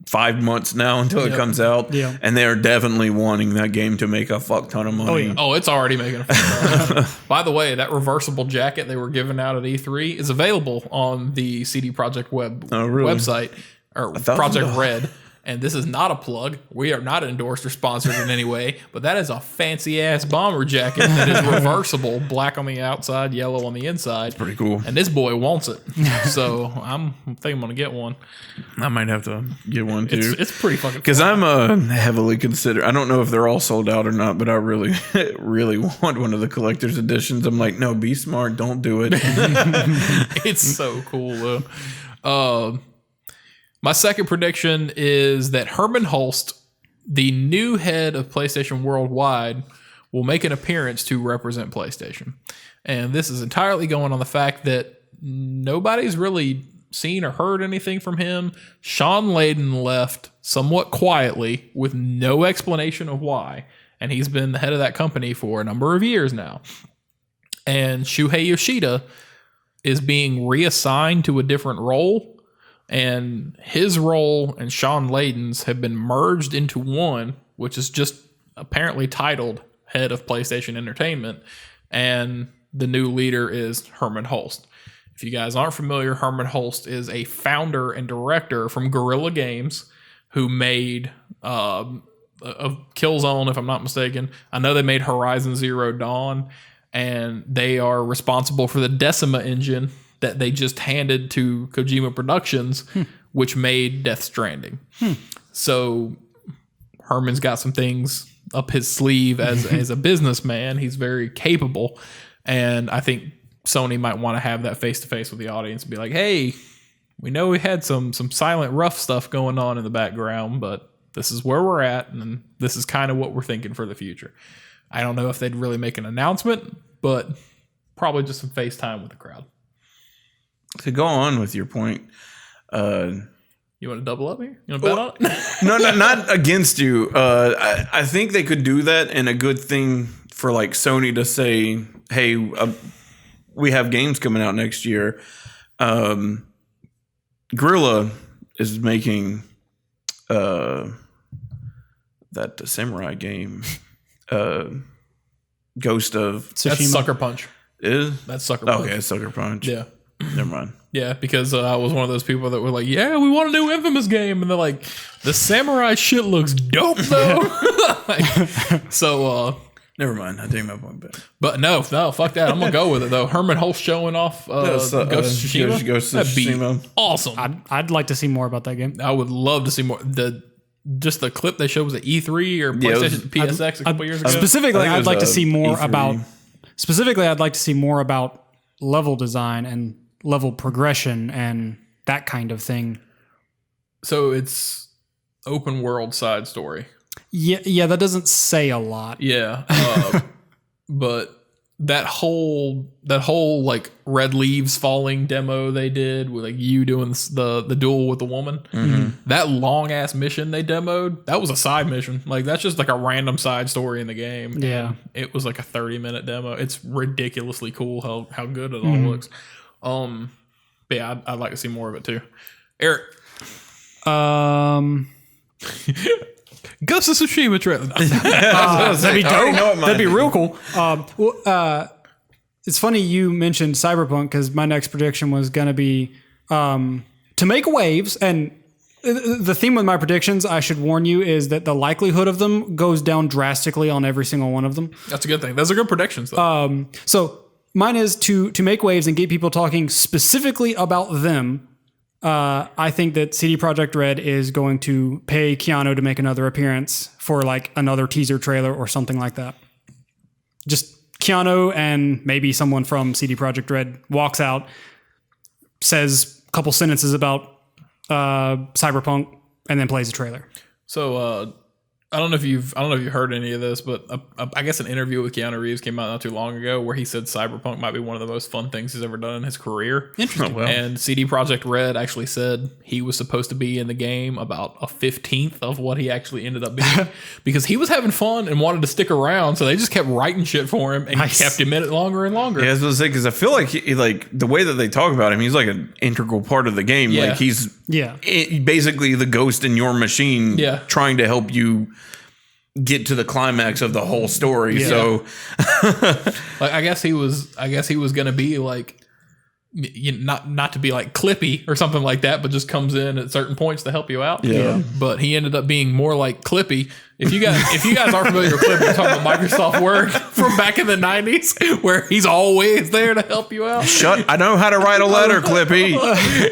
[SPEAKER 2] 5 months now until it comes out. Yeah. And they're definitely wanting that game to make a fuck ton of money.
[SPEAKER 1] Oh, it's already making a fuck ton of money. By the way, that reversible jacket they were giving out at E3 is available on the CD Projekt website, or Project Red. And this is not a plug. We are not endorsed or sponsored in any way, but that is a fancy ass bomber jacket that is reversible, black on the outside, yellow on the inside.
[SPEAKER 2] It's pretty cool.
[SPEAKER 1] And this boy wants it. So I think I'm going to get one.
[SPEAKER 2] I might have to get one too.
[SPEAKER 1] It's pretty fucking
[SPEAKER 2] because I'm heavily considered. I don't know if they're all sold out or not, but I really, really want one of the collector's editions. I'm like, no, be smart. Don't do it.
[SPEAKER 1] It's so cool though. My second prediction is that Herman Hulst, the new head of PlayStation Worldwide, will make an appearance to represent PlayStation. And this is entirely going on the fact that nobody's really seen or heard anything from him. Sean Layden left somewhat quietly with no explanation of why. And he's been the head of that company for a number of years now. And Shuhei Yoshida is being reassigned to a different role. And his role and Sean Layden's have been merged into one, which is just apparently titled Head of PlayStation Entertainment. And the new leader is Herman Hulst. If you guys aren't familiar, Herman Hulst is a founder and director from Guerrilla Games who made Killzone, if I'm not mistaken. I know they made Horizon Zero Dawn, and they are responsible for the Decima engine that they just handed to Kojima Productions, which made Death Stranding. So Herman's got some things up his sleeve as a businessman. He's very capable. And I think Sony might want to have that face-to-face with the audience and be like, hey, we know we had some silent rough stuff going on in the background, but this is where we're at, and this is kind of what we're thinking for the future. I don't know if they'd really make an announcement, but probably just some FaceTime with the crowd.
[SPEAKER 2] To go on with your point,
[SPEAKER 1] you want to double up here? You want to bet on it?
[SPEAKER 2] No, not against you. I think they could do that, and a good thing for like Sony to say, "Hey, we have games coming out next year." Guerrilla is making that samurai game, Ghost of
[SPEAKER 3] Tsushima.
[SPEAKER 1] That's Sucker Punch. That's Sucker Punch.
[SPEAKER 2] Okay, Sucker Punch.
[SPEAKER 1] Yeah.
[SPEAKER 2] Never mind.
[SPEAKER 1] Yeah, because I was one of those people that were like, yeah, we want a new Infamous game. And they're like, the samurai shit looks dope, though.
[SPEAKER 2] Never mind. I take my point back.
[SPEAKER 1] But no, fuck that. I'm going to go with it, though. Herman Hulst showing off Ghost of Tsushima.
[SPEAKER 2] Ghost of Tsushima.
[SPEAKER 1] Awesome.
[SPEAKER 3] I'd like to see more about that game.
[SPEAKER 1] I would love to see more. Just the clip they showed was at E3 or PlayStation PSX a couple years ago.
[SPEAKER 3] Specifically, I'd like to see more E3. I'd like to see more about level design and level progression and that kind of thing.
[SPEAKER 1] So it's open world side story.
[SPEAKER 3] Yeah, that doesn't say a lot.
[SPEAKER 1] Yeah, but that whole like red leaves falling demo they did with like you doing the duel with the woman, that long ass mission they demoed, that was a side mission. Like that's just like a random side story in the game.
[SPEAKER 3] Yeah,
[SPEAKER 1] it was like a 30-minute demo. It's ridiculously cool how good it all looks. But yeah, I'd like to see more of it too. Eric, Ghost of Tsushima trailer.
[SPEAKER 3] That'd be dope. That'd be real cool. It's funny you mentioned Cyberpunk because my next prediction was going to be to make waves. And the theme with my predictions, I should warn you, is that the likelihood of them goes down drastically on every single one of them.
[SPEAKER 1] That's a good thing. Those are good predictions, though.
[SPEAKER 3] So mine is to make waves and get people talking specifically about them. I think that CD Projekt Red is going to pay Keanu to make another appearance for like another teaser trailer or something like that. Just Keanu and maybe someone from CD Projekt Red walks out, says a couple sentences about Cyberpunk, and then plays a trailer.
[SPEAKER 1] So I don't know if you've heard any of this, but I guess an interview with Keanu Reeves came out not too long ago where he said Cyberpunk might be one of the most fun things he's ever done in his career.
[SPEAKER 3] Interesting.
[SPEAKER 2] Oh, well.
[SPEAKER 1] And CD Projekt Red actually said he was supposed to be in the game about a 15th of what he actually ended up being because he was having fun and wanted to stick around. So they just kept writing shit for him and kept him in it longer and longer.
[SPEAKER 2] Yeah, I was going to say, because I feel like like the way that they talk about him, he's like an integral part of the game.
[SPEAKER 1] Yeah.
[SPEAKER 2] Like he's basically the ghost in your machine, trying to help you get to the climax of the whole story. So
[SPEAKER 1] like I guess he was going to be like, not to be like Clippy or something like that, but just comes in at certain points to help you out.
[SPEAKER 2] Yeah.
[SPEAKER 1] But he ended up being more like Clippy. If you guys aren't familiar with Clippy, we're talking about Microsoft Word from back in the 90s where he's always there to help you out.
[SPEAKER 2] I know how to write a letter, Clippy.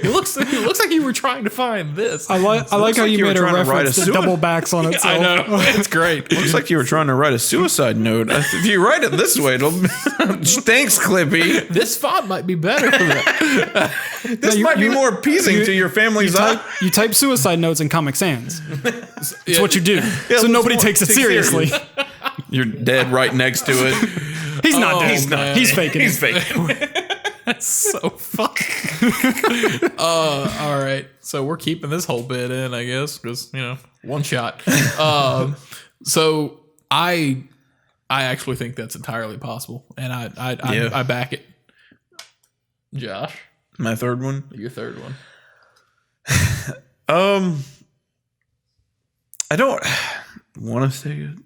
[SPEAKER 1] It looks like you were trying to find this.
[SPEAKER 3] I like how you made a reference to double backs on itself.
[SPEAKER 1] I know. It's great.
[SPEAKER 2] Looks like you were trying to write a suicide note. If you write it this way, it'll thanks, Clippy.
[SPEAKER 1] This font might be better for that.
[SPEAKER 2] This might be more appeasing to your family's eye.
[SPEAKER 3] You type suicide notes in Comic Sans. It's what you do.
[SPEAKER 2] Yeah,
[SPEAKER 3] so nobody takes it seriously.
[SPEAKER 2] You're dead right next to it.
[SPEAKER 3] He's not dead. He's not. He's faking
[SPEAKER 2] He's
[SPEAKER 3] it.
[SPEAKER 2] faking it.
[SPEAKER 1] That's so fun. All right. So we're keeping this whole bit in, I guess, because, one shot. So I actually think that's entirely possible, and I back it. Josh,
[SPEAKER 2] my third one.
[SPEAKER 1] Your third one.
[SPEAKER 2] I don't want to say it,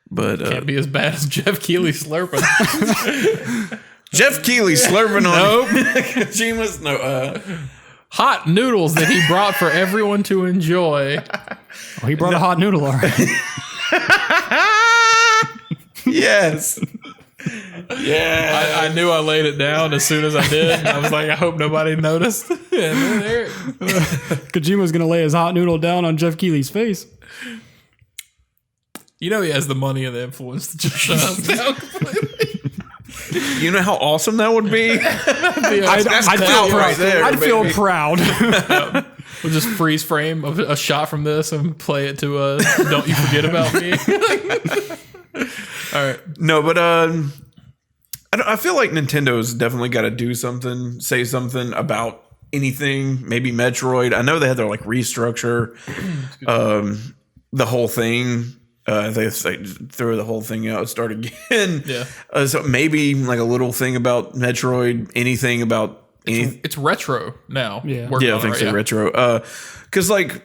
[SPEAKER 2] but
[SPEAKER 1] can't be as bad as Jeff Keighley slurping.
[SPEAKER 2] Jeff Keighley slurping on Kojima's
[SPEAKER 1] hot noodles that he brought for everyone to enjoy.
[SPEAKER 3] Oh, he brought a hot noodle, all right.
[SPEAKER 2] Yes. Yeah.
[SPEAKER 1] I knew I laid it down as soon as I did. I was like, I hope nobody noticed. And then there.
[SPEAKER 3] Kojima's going to lay his hot noodle down on Jeff Keighley's face.
[SPEAKER 1] He has the money and the influence to just shut us down completely.
[SPEAKER 2] You know how awesome that would be?
[SPEAKER 3] I'd feel proud.
[SPEAKER 1] We'll just freeze frame a shot from this and play it to Don't You Forget About Me. All right.
[SPEAKER 2] No, but I feel like Nintendo's definitely got to do something, say something about anything. Maybe Metroid. I know they had their restructure, the whole thing. They threw the whole thing out, start again.
[SPEAKER 1] Yeah.
[SPEAKER 2] So maybe a little thing about Metroid. Anything about
[SPEAKER 1] it's retro now.
[SPEAKER 3] Yeah.
[SPEAKER 2] I think so. Retro. Because I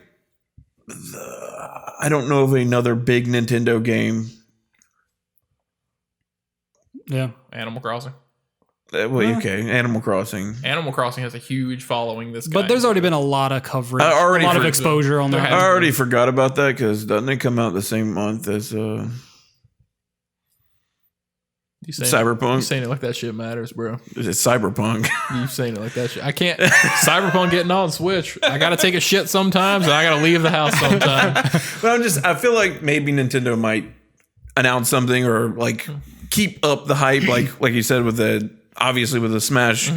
[SPEAKER 2] don't know of another big Nintendo game.
[SPEAKER 3] Yeah.
[SPEAKER 1] Animal Crossing.
[SPEAKER 2] Okay. Animal Crossing.
[SPEAKER 1] Animal Crossing has a huge following.
[SPEAKER 3] But there's already been a lot of coverage, a lot of exposure on that.
[SPEAKER 2] I already forgot about that because doesn't it come out the same month as Cyberpunk?
[SPEAKER 1] You saying it like that shit matters, bro.
[SPEAKER 2] It's Cyberpunk.
[SPEAKER 1] You saying it like that shit. I can't. Cyberpunk getting on Switch. I got to take a shit sometimes, and I got to leave the house sometimes.
[SPEAKER 2] But I feel like maybe Nintendo might announce something or keep up the hype, like you said with the Smash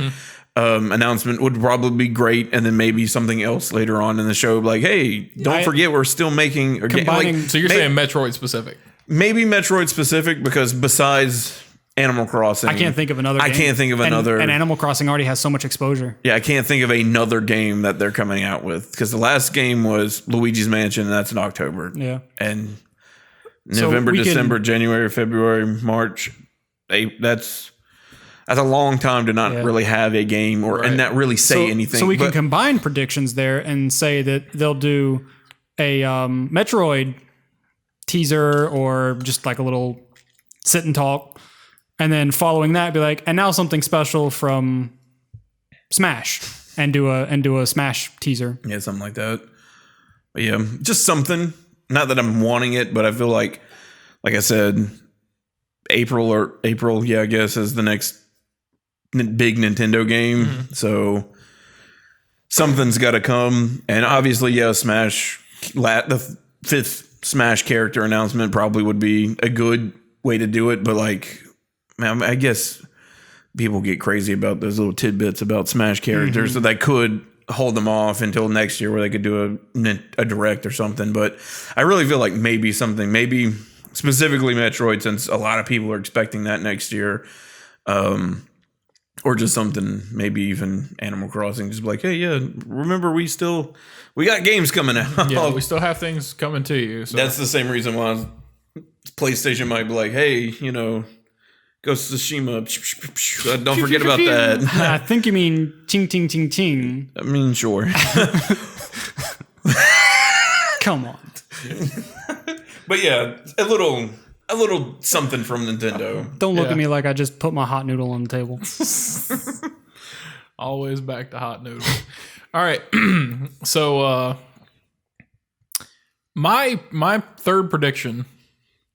[SPEAKER 2] announcement would probably be great, and then maybe something else later on in the show, hey, don't forget we're still making
[SPEAKER 1] so you're saying Metroid specific?
[SPEAKER 2] Maybe Metroid specific because besides Animal Crossing,
[SPEAKER 3] I can't think of another game.
[SPEAKER 2] I can't think of another.
[SPEAKER 3] And Animal Crossing already has so much exposure.
[SPEAKER 2] Yeah, I can't think of another game that they're coming out with because the last game was Luigi's Mansion, and that's in October.
[SPEAKER 3] Yeah,
[SPEAKER 2] and November, December, January, February, March. That's a long time to not really have a game and not really say anything.
[SPEAKER 3] So we can combine predictions there and say that they'll do a Metroid teaser or just a little sit and talk, and then following that be and now something special from Smash, and do a Smash teaser.
[SPEAKER 2] Yeah, something like that. But yeah, just something. Not that I'm wanting it, but I feel like I said, April, I guess, is the next big Nintendo game. Mm-hmm. So something's got to come. And obviously, Smash, the fifth Smash character announcement probably would be a good way to do it. But I guess people get crazy about those little tidbits about Smash characters. Mm-hmm. So that could hold them off until next year where they could do a direct or something. But I really feel like maybe specifically Metroid, since a lot of people are expecting that next year. Or just something, maybe even Animal Crossing, just like, hey, yeah, remember we got games coming out.
[SPEAKER 1] Yeah, we still have things coming to you. So.
[SPEAKER 2] That's the same reason why PlayStation might be like, hey, Ghost of Tsushima, don't forget about that.
[SPEAKER 3] I think you mean ting ting ting ting.
[SPEAKER 2] I mean, sure.
[SPEAKER 3] Come on.
[SPEAKER 2] But yeah, a little something from Nintendo.
[SPEAKER 3] Don't look at me like I just put my hot noodle on the table.
[SPEAKER 1] Always back to hot noodles. All right. So my third prediction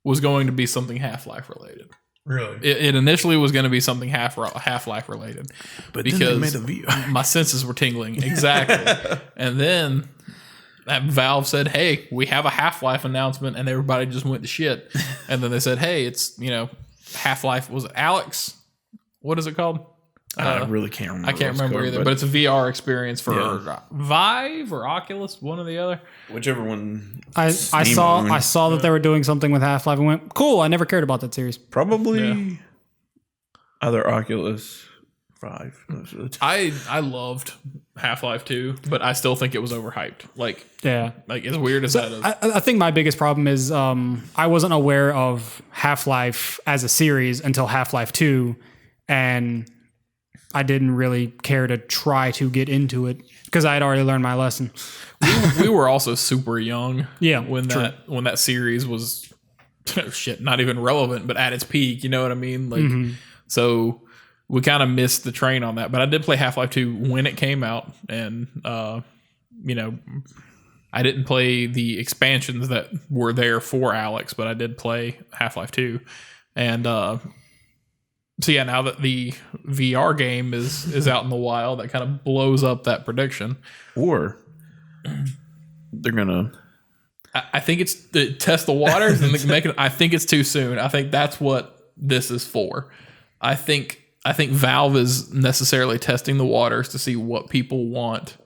[SPEAKER 1] was going to be something Half-Life related.
[SPEAKER 2] Really?
[SPEAKER 1] It initially was going to be something Half-Life related.
[SPEAKER 2] But
[SPEAKER 1] because
[SPEAKER 2] then they made the VR.
[SPEAKER 1] My senses were tingling. Exactly. And then Valve said, hey, we have a Half-Life announcement, and everybody just went to shit. And then they said, hey, it's, Half-Life, was it Alex? What is it called?
[SPEAKER 2] I really can't remember.
[SPEAKER 1] I can't remember either, but it's a VR experience for Vive or Oculus, one or the other.
[SPEAKER 2] Whichever one.
[SPEAKER 3] I saw that they were doing something with Half-Life and went, cool, I never cared about that series.
[SPEAKER 2] Probably either Oculus 5.
[SPEAKER 1] I loved Half-Life 2, but I still think it was overhyped. Like as weird as that is.
[SPEAKER 3] I think my biggest problem is I wasn't aware of Half-Life as a series until Half-Life 2, and I didn't really care to try to get into it because I had already learned my lesson.
[SPEAKER 1] We were also super young.
[SPEAKER 3] Yeah,
[SPEAKER 1] when that series was not even relevant, but at its peak. You know what I mean? Like, so we kind of missed the train on that. But I did play Half-Life 2 when it came out, and I didn't play the expansions that were there for Alex, but I did play Half-Life 2, and. So yeah, now that the VR game is out in the wild, that kind of blows up that prediction.
[SPEAKER 2] Or they're gonna.
[SPEAKER 1] I think it's to test the waters and make it. I think it's too soon. I think that's what this is for. I think Valve is necessarily testing the waters to see what people want,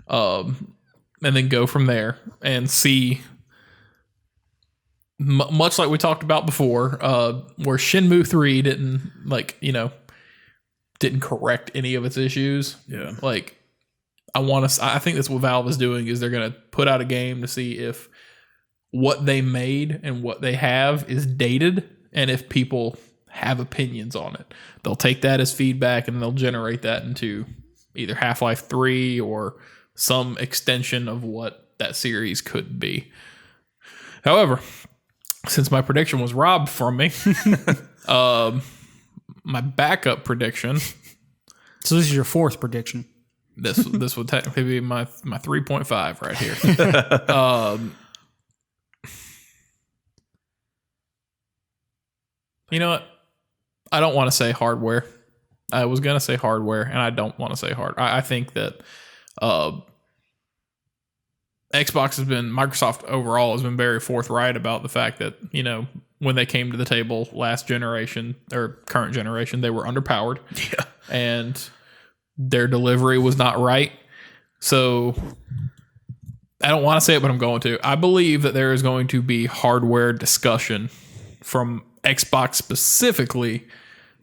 [SPEAKER 1] and then go from there and see. Much like we talked about before, where Shenmue 3 didn't correct any of its issues.
[SPEAKER 2] Yeah.
[SPEAKER 1] Like, I think that's what Valve is doing, is they're going to put out a game to see if what they made and what they have is dated, and if people have opinions on it. They'll take that as feedback and they'll generate that into either Half-Life 3 or some extension of what that series could be. However, since my prediction was robbed from me, my backup prediction.
[SPEAKER 3] So this is your fourth prediction.
[SPEAKER 1] This would technically be my 3.5 right here. You know what? I don't want to say hardware. I was going to say hardware, and I don't want to say hardware. I think that Microsoft overall has been very forthright about the fact that, when they came to the table last generation or current generation, they were underpowered.
[SPEAKER 2] Yeah.
[SPEAKER 1] And their delivery was not right. So I don't want to say it, but I'm going to. I believe that there is going to be hardware discussion from Xbox specifically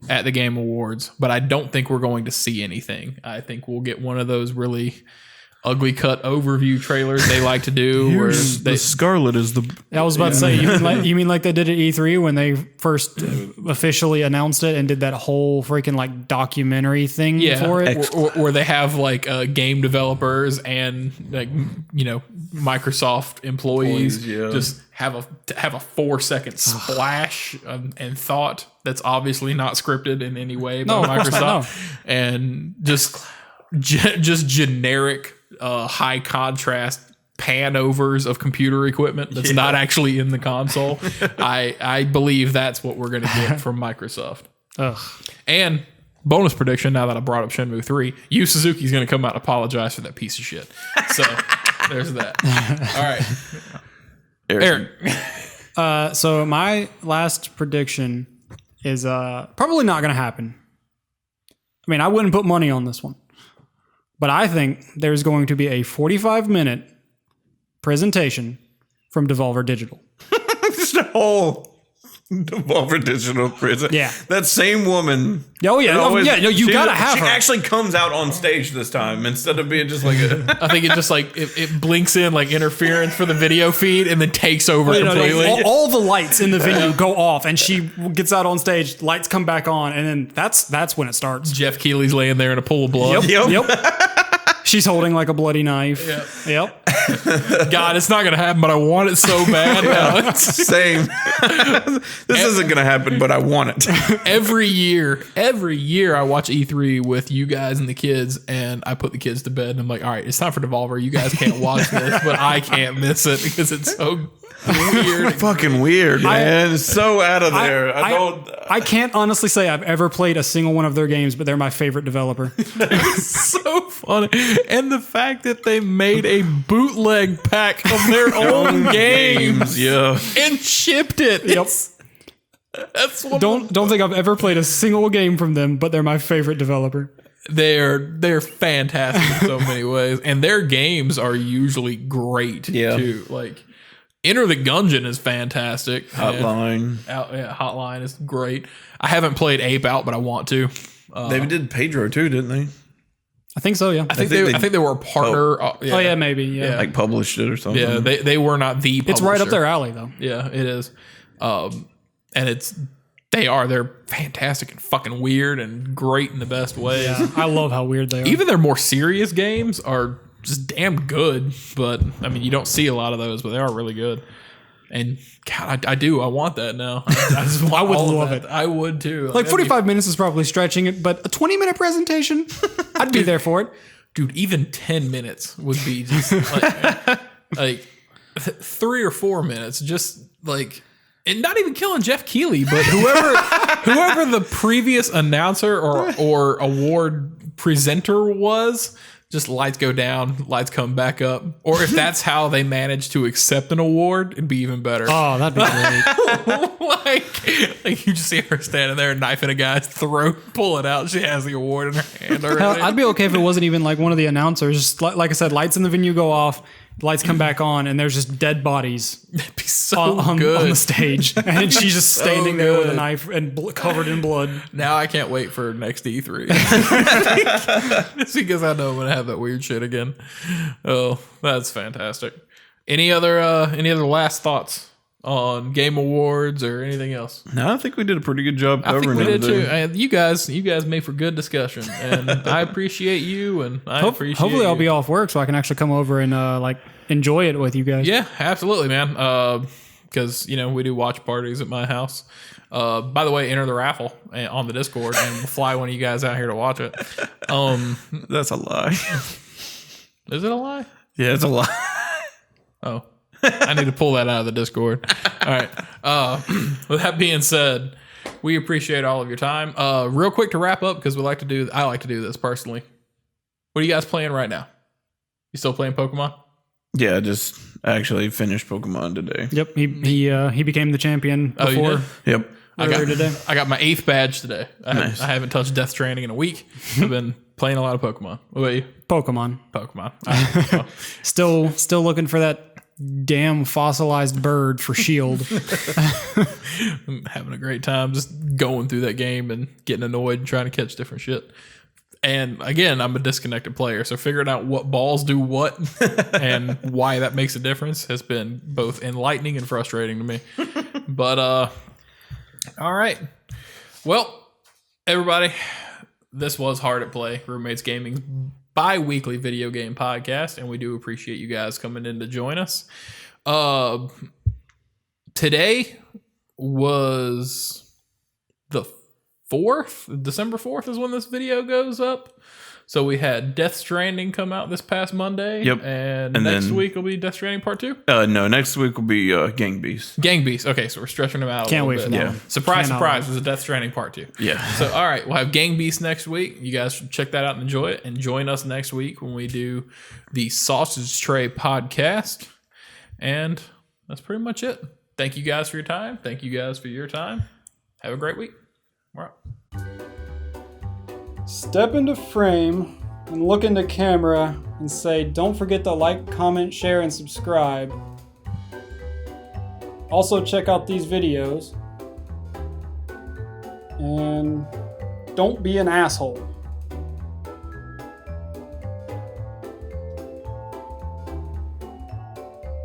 [SPEAKER 1] at the Game Awards, but I don't think we're going to see anything. I think we'll get one of those really ugly cut overview trailers they like to do. Where
[SPEAKER 2] the Scarlet is the.
[SPEAKER 3] I was about to say, you mean like they did at E3 when they first officially announced it and did that whole freaking documentary thing for it?
[SPEAKER 1] Where they have game developers and Microsoft employees just have a 4-second splash and thought that's obviously not scripted in any way by Microsoft, and just generic high contrast pan overs of computer equipment that's not actually in the console. I believe that's what we're going to get from Microsoft.
[SPEAKER 3] Ugh. And
[SPEAKER 1] bonus prediction, now that I brought up Shenmue 3, Yu Suzuki's going to come out and apologize for that piece of shit. So there's that. All right.
[SPEAKER 2] Eric.
[SPEAKER 3] So my last prediction is probably not going to happen. I mean, I wouldn't put money on this one. But I think there's going to be a 45-minute presentation from Devolver Digital.
[SPEAKER 2] Just a whole Devolver Digital prison.
[SPEAKER 3] Yeah.
[SPEAKER 2] That same woman.
[SPEAKER 3] Oh, yeah. You got to have
[SPEAKER 2] she
[SPEAKER 3] her.
[SPEAKER 2] She actually comes out on stage this time instead of being just like a...
[SPEAKER 1] I think it just like it blinks in like interference for the video feed and then takes over completely.
[SPEAKER 3] All the lights in the venue go off, and she gets out on stage. Lights come back on, and then that's when it starts.
[SPEAKER 1] Jeff Keighley's laying there in a pool of blood.
[SPEAKER 3] Yep. She's holding like a bloody knife. Yep.
[SPEAKER 1] God, it's not gonna happen, but I want it so bad. Now.
[SPEAKER 2] Same. This isn't gonna happen, but I want it.
[SPEAKER 1] Every year I watch E3 with you guys and the kids, and I put the kids to bed, and I'm like, all right, it's time for Devolver. You guys can't watch this, but I can't miss it because it's so weird.
[SPEAKER 2] Fucking weird, man. It's so out of there.
[SPEAKER 3] I can't honestly say I've ever played a single one of their games, but they're my favorite developer.
[SPEAKER 1] So funny. And the fact that they made a bootleg pack of their own games and shipped it.
[SPEAKER 3] Yep.
[SPEAKER 1] That's what
[SPEAKER 3] Don't think I've ever played a single game from them, but they're my favorite developer.
[SPEAKER 1] They're fantastic in so many ways, and their games are usually great too. Like Enter the Gungeon is fantastic.
[SPEAKER 2] Hotline.
[SPEAKER 1] Hotline is great. I haven't played Ape Out, but I want to.
[SPEAKER 2] They did Pedro too, didn't they?
[SPEAKER 3] I think so, yeah.
[SPEAKER 1] I think they were a partner.
[SPEAKER 3] Maybe, yeah.
[SPEAKER 2] Like published it or something.
[SPEAKER 1] Yeah, they were not the publisher.
[SPEAKER 3] It's right up their alley, though.
[SPEAKER 1] Yeah, it is. And they're fantastic and fucking weird and great in the best ways.
[SPEAKER 3] Yeah, I love how weird they are.
[SPEAKER 1] Even their more serious games are just damn good. But, I mean, you don't see a lot of those, but they are really good. And God, I want that now. I
[SPEAKER 3] would love it.
[SPEAKER 1] I would too.
[SPEAKER 3] Like 45 minutes is probably stretching it, but a 20-minute presentation, I'd be there for it.
[SPEAKER 1] Dude, even 10 minutes would be just like 3 or 4 minutes, just like, and not even killing Jeff Keighley, but whoever the previous announcer or award presenter was. Just lights go down, lights come back up. Or if that's how they manage to accept an award, it'd be even better.
[SPEAKER 3] Oh, that'd be
[SPEAKER 1] great. like you just see her standing there, knifing a guy's throat, pull it out. She has the award in her hand already.
[SPEAKER 3] Hell, I'd be okay if it wasn't even like one of the announcers. Like I said, lights in the venue go off, lights come back on, and there's just dead bodies
[SPEAKER 1] That'd be so
[SPEAKER 3] on
[SPEAKER 1] good.
[SPEAKER 3] the stage. And she's just standing there with a knife and covered in blood.
[SPEAKER 1] Now I can't wait for next E3. It's because I know I'm going to have that weird shit again. Oh, that's fantastic. Any other last thoughts on Game Awards or anything else?
[SPEAKER 2] No, I think we did a pretty good job covering
[SPEAKER 1] I think we did
[SPEAKER 2] everything.
[SPEAKER 1] too. You guys made for good discussion, and I appreciate you, and
[SPEAKER 3] Hopefully I'll be off work so I can actually come over and enjoy it with you guys.
[SPEAKER 1] Yeah, absolutely, man. Because we do watch parties at my house. By the way, enter the raffle on the Discord, and we'll fly one of you guys out here to watch it.
[SPEAKER 2] That's a lie.
[SPEAKER 1] Is it a lie?
[SPEAKER 2] Yeah, it's a lie.
[SPEAKER 1] Oh. I need to pull that out of the Discord. All right. With that being said, we appreciate all of your time. Real quick to wrap up, because I like to do this personally. What are you guys playing right now? You still playing Pokemon?
[SPEAKER 2] Yeah, just actually finished Pokemon today.
[SPEAKER 3] Yep, he became the champion before.
[SPEAKER 2] Yep.
[SPEAKER 3] Today.
[SPEAKER 1] I got my 8th badge today.
[SPEAKER 2] Nice.
[SPEAKER 1] I haven't touched Death Stranding in a week. I've been playing a lot of Pokemon. What about you?
[SPEAKER 3] Pokemon. Still looking for that damn fossilized bird for Shield.
[SPEAKER 1] I'm having a great time just going through that game and getting annoyed and trying to catch different shit. And again, I'm a disconnected player, so figuring out what balls do what and why that makes a difference has been both enlightening and frustrating to me. But all right. Well, everybody, this was Hard at Play, Roommates Gaming's bi-weekly video game podcast, and we do appreciate you guys coming in to join us. Today was the 4th. December 4th is when this video goes up. So we had Death Stranding come out this past Monday.
[SPEAKER 2] Yep.
[SPEAKER 1] And next week will be Death Stranding Part 2?
[SPEAKER 2] No, next week will be Gang Beasts.
[SPEAKER 1] Gang Beasts. Okay, so we're stretching them out
[SPEAKER 3] Can't
[SPEAKER 1] a
[SPEAKER 3] wait
[SPEAKER 1] little
[SPEAKER 3] for
[SPEAKER 1] bit.
[SPEAKER 3] that one.
[SPEAKER 1] Surprise, surprise, there's a Death Stranding Part 2.
[SPEAKER 2] Yeah.
[SPEAKER 1] So, all right, we'll have Gang Beasts next week. You guys should check that out and enjoy it. And join us next week when we do the Sausage Tray podcast. And that's pretty much it. Thank you guys for your time. Thank you guys for your time. Have a great week. We're out.
[SPEAKER 3] Step into frame and look into camera and say, don't forget to like, comment, share, and subscribe. Also check out these videos. And don't be an asshole.